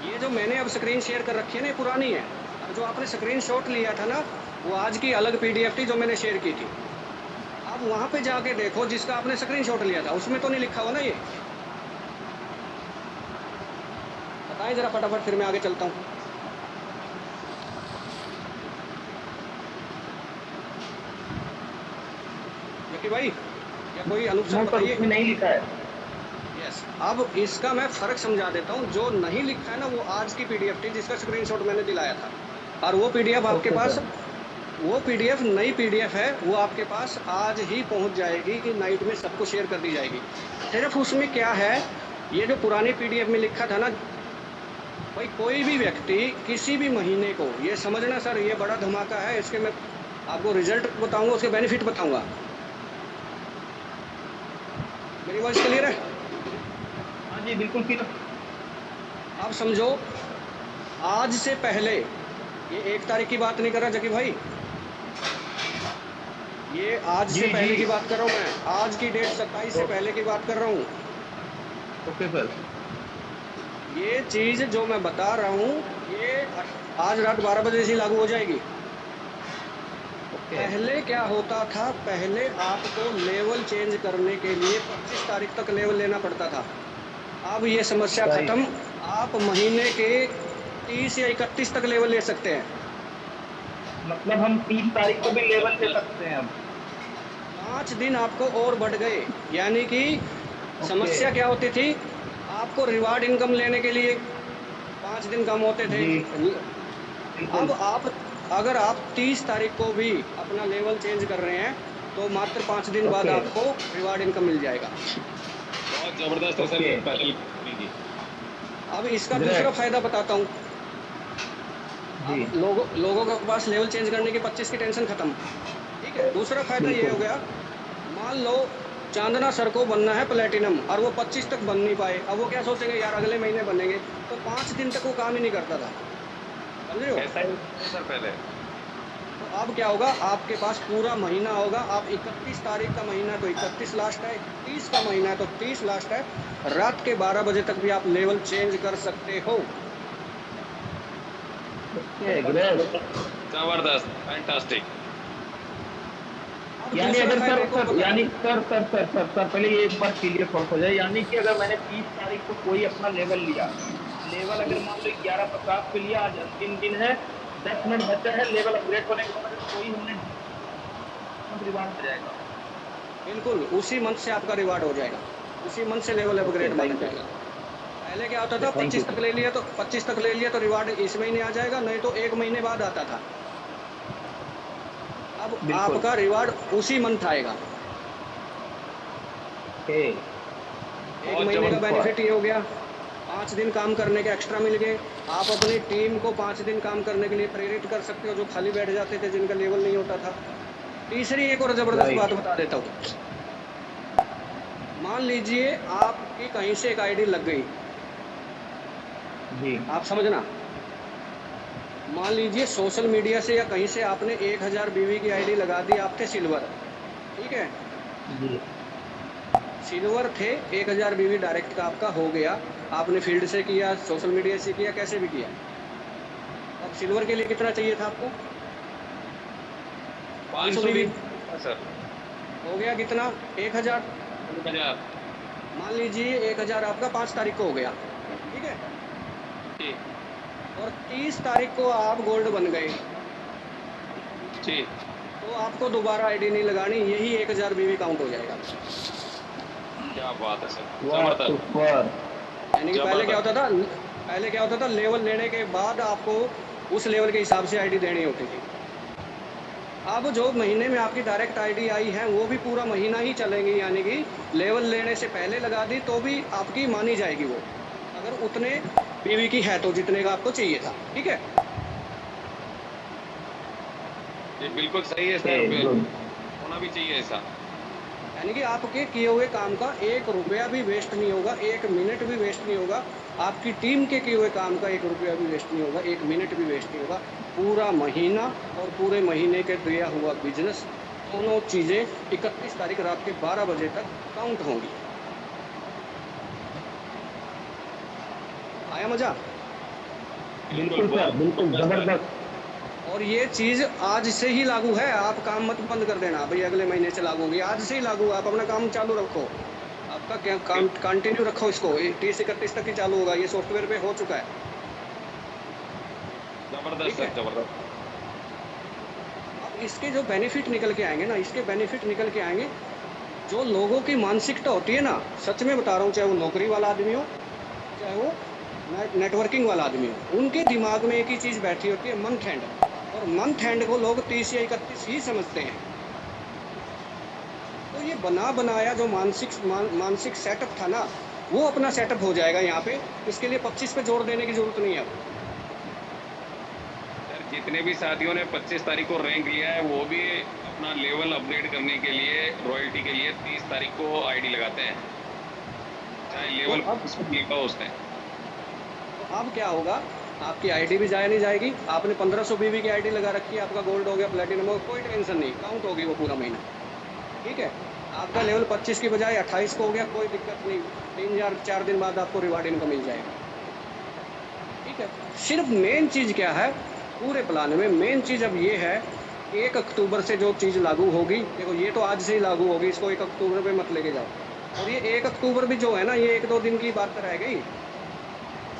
ये जो मैंने अब स्क्रीन शेयर कर रखी है ना, ये पुरानी है। और जो आपने स्क्रीनशॉट लिया था ना, वो आज की अलग पीडीएफ थी जो मैंने शेयर की थी। अब वहाँ पे जाके देखो जिसका आपने स्क्रीनशॉट लिया था, उसमें तो नहीं लिखा हुआ ना ये। बताएं जरा फटाफट, फिर मैं आगे चलता हूँ। जकी भाई या कोई अनूप सर बताइए। उसमें नहीं लिखा है। यस, अब इसका मैं फ़र्क समझा देता हूँ। जो नहीं लिखा है ना, वो आज की पीडीएफ थी जिसका स्क्रीनशॉट मैंने दिलाया था, और वो पीडीएफ आपके पास, वो पीडीएफ नई पीडीएफ है, वो आपके पास आज ही पहुंच जाएगी कि नाइट में सबको शेयर कर दी जाएगी। सिर्फ उसमें क्या है, ये जो पुरानी पीडीएफ में लिखा था ना भाई, कोई भी व्यक्ति किसी भी महीने को, ये समझना सर, ये बड़ा धमाका है। इसके मैं आपको रिजल्ट बताऊंगा, उसके बेनिफिट बताऊंगा। मेरी वॉइस क्लियर है? हाँ जी बिल्कुल क्लियर। अब समझो, आज से पहले, ये 1 तारीख की बात नहीं कर रहा जकी भाई, ये आज से पहले की बात कर रहा हूँ मैं। आज की डेट 27 से पहले की बात कर रहा हूँ। Okay sir. ये चीज़ जो मैं बता रहा हूँ, ये आज रात 12 बजे से लागू हो जाएगी। पहले क्या होता था, पहले आपको लेवल चेंज करने के लिए 25 तारीख तक लेवल लेना पड़ता था। अब ये समस्या खत्म, आप महीने के 30 या 31 तक लेवल ले सकते हैं। मतलब हम 30 तारीख को भी लेवल ले सकते हैं अब। 5 दिन आपको और बढ़ गए, यानी कि समस्या क्या होती थी, आपको रिवार्ड इनकम लेने के लिए 5 दिन कम होते थे। अब आप अगर आप 30 तारीख को भी अपना लेवल चेंज कर रहे हैं तो मात्र 5 दिन बाद आपको रिवार्ड इनकम मिल जाएगा। बहुत ज़बरदस्त है सर ये पहले जी। अब इसका दूसरा फ़ायदा बताता हूँ। लोगों के पास लेवल चेंज करने की 25 की टेंशन खत्म, ठीक है। दूसरा फ़ायदा ये हो गया, मान लो चांदना सर को बनना है प्लेटिनम और वो 25 तक बन नहीं पाए। अब वो क्या सोचेंगे, यार अगले महीने बनेंगे, तो 5 दिन तक वो काम ही नहीं करता था, समझ रहे हो? ऐसा ही सर पहले। तो अब क्या होगा, आपके पास पूरा महीना होगा। आप 31 तारीख का महीना तो 31 लास्ट है, 30 का महीना है तो 30 लास्ट है। रात के 12 बजे तक भी आप लेवल चेंज कर सकते हो। जबरदस्त, फैंटास्टिक। यानी अगर सर पहले ये एक बार क्लियर हो जाए, यानी कि अगर मैंने 30 तारीख को कोई अपना लेवल लिया, लेवल अगर मान लो 1150 पे लिया, आज अंतिम दिन है, 10 मिनट बचा है लेवल अपग्रेड होने के बाद, कोई हमने रिवार्ड मिल जाएगा। बिल्कुल उसी मंथ से आपका रिवार्ड हो जाएगा, उसी मंथ से लेवल अपग्रेड बन जाएगा। पहले क्या होता था, 25 तक ले लिया तो 25 तक ले लिया तो रिवार्ड इस महीने आ जाएगा, नहीं तो 1 महीने बाद आता था। अब आपका रिवार्ड उसी मंथ आएगा। एक महीने का बेनिफिट ये हो गया, 5 दिन काम करने के एक्स्ट्रा मिल गए। आप अपनी टीम को 5 दिन काम करने के लिए प्रेरित कर सकते हो, जो खाली बैठ जाते थे, जिनका लेवल नहीं होता था। तीसरी एक और ज़बरदस्त बात बता देता हूँ। मान लीजिए आपकी कहीं से एक आईडी लग गई जी, आप समझना, मान लीजिए सोशल मीडिया से या कहीं से आपने 1000 बीवी की आईडी लगा दी, आप थे सिल्वर, ठीक है जी। सिल्वर थे 1000 बीवी डायरेक्ट का आपका हो गया, आपने फील्ड से किया, सोशल मीडिया से किया, कैसे भी किया। अब सिल्वर के लिए कितना चाहिए था आपको? 500 बीवी सर हो गया कितना? 1000। 1000 मान लीजिए 1000 आपका 5 तारीख को हो गया, ठीक है। जी और 30 तारीख को आप गोल्ड बन गए, जी। तो आपको दोबारा आईडी नहीं लगानी, यही 1000 बीवी काउंट हो जाएगा। क्या बात है सर, वाह जबरदस्त। सुपर। यानी कि पहले क्या होता था, लेवल लेने के बाद आपको उस लेवल के हिसाब से आईडी देनी होती थी। अब जो महीने में आपकी डायरेक्ट आईडी आई है वो भी पूरा महीना ही चलेंगी, यानी कि लेवल लेने से पहले लगा दी तो भी आपकी मानी जाएगी वो, अगर उतने बीवी की है तो जितने का आपको चाहिए था, ठीक है। ये बिल्कुल सही है सर, होना भी चाहिए ऐसा। यानी कि आपके किए हुए काम का 1 रुपया भी वेस्ट नहीं होगा, 1 मिनट भी वेस्ट नहीं होगा, आपकी टीम के किए हुए काम का 1 रुपया भी वेस्ट नहीं होगा, 1 मिनट भी वेस्ट नहीं होगा। पूरा महीना और पूरे महीने के दिया हुआ बिजनेस, दोनों चीज़ें 31 तारीख रात के 12 बजे तक काउंट होंगी। आया मज़ा? बिल्कुल सर, बिल्कुल जबरदस्त। और ये चीज़ आज से ही लागू है, आप काम मत बंद कर देना भाई अगले महीने से लागू होगी, आज से ही लागू। आप अपना काम चालू रखो, आपका क्या काम कंटिन्यू रखो इसको, 30-31 तक ही चालू होगा, ये सॉफ्टवेयर पे हो चुका है। जबरदस्त सर, जबरदस्त। अब इसके जो बेनिफिट निकल के आएंगे ना, इसके बेनिफिट निकल के आएंगे, जो लोगों की मानसिकता होती है ना, सच में बता रहा हूँ, चाहे वो नौकरी वाला आदमी हो, चाहे वो नेटवर्किंग वाला आदमी हो, उनके दिमाग में एक ही चीज़ बैठी होती है, मंथ एंड। और मंथ एंड को लोग 30 या 31 ही समझते हैं। तो ये बना बनाया जो मानसिक सेटअप था ना, वो अपना सेटअप हो जाएगा यहाँ पे। इसके लिए 25 पे जोर देने की जरूरत नहीं है। सर जितने भी साथियों ने 25 तारीख को रैंक लिया है, वो भी अपना लेवल अपग्रेड करने के लिए, रॉयल्टी के लिए 30 तारीख को आईडी लगाते हैं, चाहे लेवल लिखा हो उसने। तो अब क्या होगा, आपकी आईडी भी जाया नहीं जाएगी। आपने 1500 बीवी की आईडी लगा रखी है, आपका गोल्ड हो गया, प्लेटिनम हो, कोई टेंशन नहीं, काउंट होगी वो पूरा महीना, ठीक है। आपका लेवल 25 की बजाय 28 को हो गया, कोई दिक्कत नहीं, 3 या 4 दिन बाद आपको रिवार्ड इनका मिल जाएगा, ठीक है। सिर्फ मेन चीज़ क्या है पूरे प्लान में, मेन चीज़ अब ये है, 1 अक्टूबर से जो चीज़ लागू होगी, देखो ये तो आज से ही लागू होगी, इसको 1 अक्टूबर पे मत लेके जाओ। और ये 1 अक्टूबर भी जो है ना, ये 1-2 दिन की बात रह गई,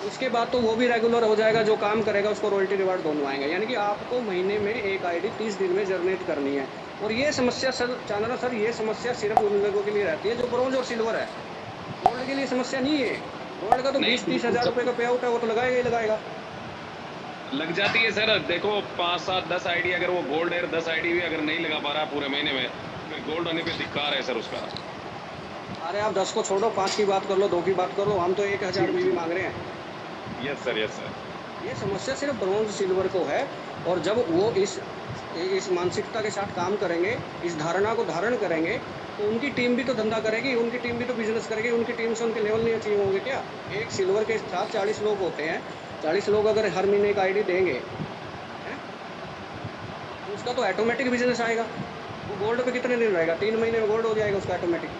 उसके बाद तो वो भी रेगुलर हो जाएगा। जो काम करेगा उसको रॉयल्टी रिवार्ड दोनों आएंगे। यानी कि आपको महीने में एक आईडी 30 दिन में जनरेट करनी है। और ये समस्या सर चांदना सर, ये समस्या सिर्फ उन लोगों के लिए रहती है जो ब्रॉन्ज और सिल्वर है। गोल्ड के लिए समस्या नहीं है। गोल्ड का तो 20-30 हज़ार रुपये का पे आउट है, वो तो लगाएगा ही लगाएगा, लग जाती है सर। देखो 5-7-10 आईडी, अगर वो गोल्ड है 10 आईडी भी अगर नहीं लगा पा रहा पूरे महीने में, फिर गोल्ड होने पे धिक्कार है सर उसका। अरे आप 10 को छोड़ो, 5 की बात कर लो, 2 की बात कर लो, हम तो 1000 बीवी मांग रहे हैं। Yes sir, yes sir. ये समस्या सिर्फ ब्रॉन्ज सिल्वर को है। और जब वो इस मानसिकता के साथ काम करेंगे, इस धारणा को धारण करेंगे, तो उनकी टीम भी तो धंधा करेगी, उनकी टीम भी तो बिजनेस करेगी। उनकी टीम से उनके लेवल नहीं अचीव होंगे क्या? एक सिल्वर के साथ 40 लोग होते हैं, 40 लोग अगर हर महीने एक आईडी देंगे हैं, तो उसका तो ऑटोमेटिक बिजनेस आएगा। वो गोल्ड पे कितने दिन रहेगा? 3 महीने में गोल्ड हो जाएगा उसका ऑटोमेटिक।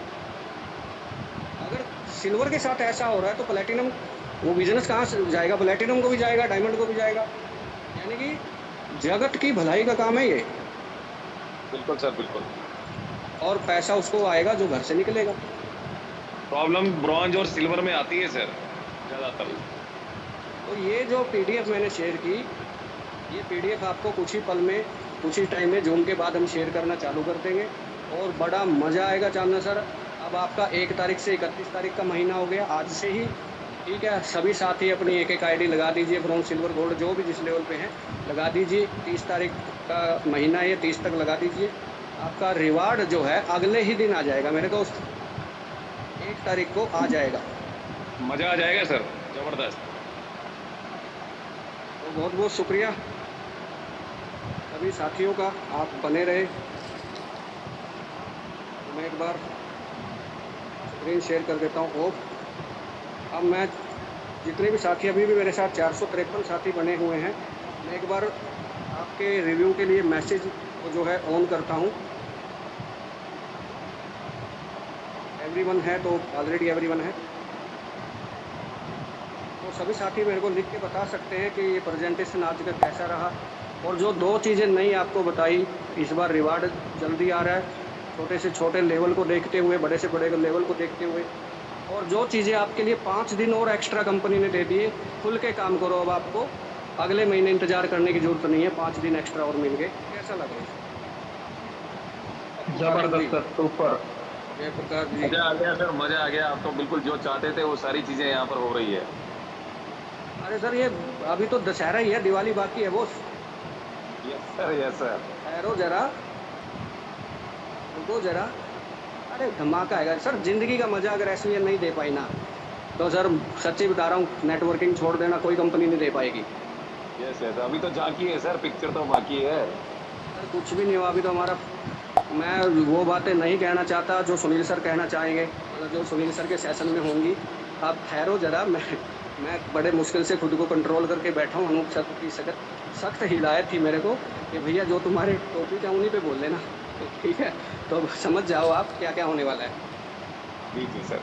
अगर सिल्वर के साथ ऐसा हो रहा है तो प्लेटिनम, वो बिजनेस कहाँ से जाएगा? प्लेटिनम को भी जाएगा, डायमंड को भी जाएगा। यानी कि जगत की भलाई का काम है ये। बिल्कुल सर, बिल्कुल। और पैसा उसको आएगा जो घर से निकलेगा। प्रॉब्लम ब्रॉन्ज और सिल्वर में आती है सर ज़्यादातर। तो ये जो पीडीएफ मैंने शेयर की, ये पीडीएफ आपको कुछ ही पल में, कुछ ही टाइम में, जून के बाद हम शेयर करना चालू कर देंगे और बड़ा मज़ा आएगा चांदना सर। अब आपका 1 तारीख से 31 तारीख का महीना हो गया, आज से ही, ठीक है। सभी साथी अपनी एक आईडी लगा दीजिए, ब्रॉन्ज सिल्वर गोल्ड जो भी जिस लेवल पे हैं लगा दीजिए। 30 तारीख का महीना है, 30 तक लगा दीजिए। आपका रिवार्ड जो है अगले ही दिन आ जाएगा मेरे दोस्त, 1 तारीख को आ जाएगा। मज़ा आ जाएगा सर, ज़बरदस्त। तो बहुत बहुत शुक्रिया सभी साथियों का, आप बने रहे। मैं एक बार स्क्रीन शेयर कर देता हूँ ऑफ। अब मैं जितने भी साथी, अभी भी मेरे साथ 453 साथी बने हुए हैं, मैं एक बार आपके रिव्यू के लिए मैसेज को जो है ऑन करता हूँ। एवरीवन है तो ऑलरेडी एवरीवन है। तो सभी साथी मेरे को लिख के बता सकते हैं कि ये प्रेजेंटेशन आज का कैसा रहा। और जो 2 चीज़ें नई आपको बताई, इस बार रिवार्ड जल्दी आ रहा है, छोटे से छोटे लेवल को देखते हुए, बड़े से बड़े लेवल को देखते हुए। और जो चीज़ें आपके लिए 5 दिन और एक्स्ट्रा कंपनी ने दे दिए, खुल के काम करो। अब आपको अगले महीने इंतज़ार करने की ज़रूरत नहीं है, 5 दिन एक्स्ट्रा और मिल गए। कैसा लग रहा है? जबरदस्त सर, सुपर। जयप्रकाश जी, मजा आ गया सर, मजा आ गया। आप तो बिल्कुल जो चाहते थे वो सारी चीजें यहाँ पर हो रही है। अरे सर ये अभी तो दशहरा ही है, दिवाली बाकी है boss. Yes sir, yes sir. ठहरो जरा, रुको जरा। अरे धमाका आएगा सर, जिंदगी का मजा अगर ऐसे नहीं दे पाई ना तो सर सच्ची बता रहा हूँ, नेटवर्किंग छोड़ देना, कोई कंपनी नहीं दे पाएगी। यस यस, अभी तो झांकी है सर, पिक्चर तो बाकी है। सर कुछ भी नहीं हुआ अभी तो हमारा। मैं वो बातें नहीं कहना चाहता जो सुनील सर कहना चाहेंगे, मतलब जो सुनील सर के सेशन में होंगी। आप ठहरो जरा, मैं बड़े मुश्किल से खुद को कंट्रोल करके बैठा हूँ। अनूप सर की सख्त हिदायत थी मेरे को कि भैया जो तुम्हारे टॉपिक है उन्हीं पे बोल लेना, ठीक है? तो समझ जाओ आप क्या क्या होने वाला है। जी जी सर।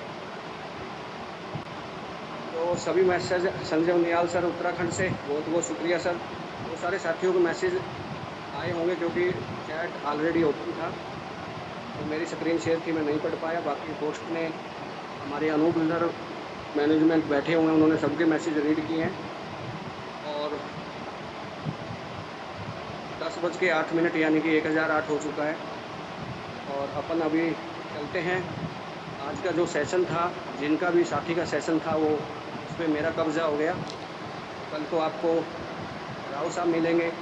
तो सभी मैसेज, संजय उनियाल सर उत्तराखंड से बहुत बहुत शुक्रिया सर। वो सारे साथियों को मैसेज आए होंगे क्योंकि चैट ऑलरेडी ओपन था, तो मेरी स्क्रीन शेयर थी, मैं नहीं पढ़ पाया। बाकी पोस्ट ने हमारे अनूप सर मैनेजमेंट बैठे हुए हैं, उन्होंने सबके मैसेज रीड किए हैं। और 10:08 यानी कि 1008 हो चुका है। और अपन अभी चलते हैं। आज का जो सेशन था, जिनका भी साथी का सेशन था, वो उस पर मेरा कब्ज़ा हो गया। कल को आपको राव साहब मिलेंगे।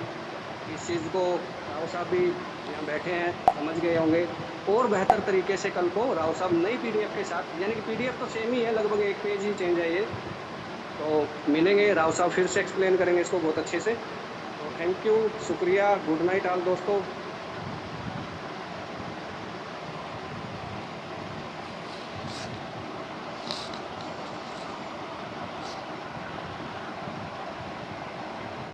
इस चीज़ को राव साहब भी यहाँ बैठे हैं, समझ गए होंगे। और बेहतर तरीके से कल को राव साहब नई पीडीएफ के साथ, यानी कि पीडीएफ तो सेम ही है, लगभग 1 पेज ही चेंज है ये, तो मिलेंगे। राव साहब फिर से एक्सप्लेन करेंगे इसको बहुत अच्छे से। तो थैंक यू, शुक्रिया, गुड नाइट ऑल दोस्तों।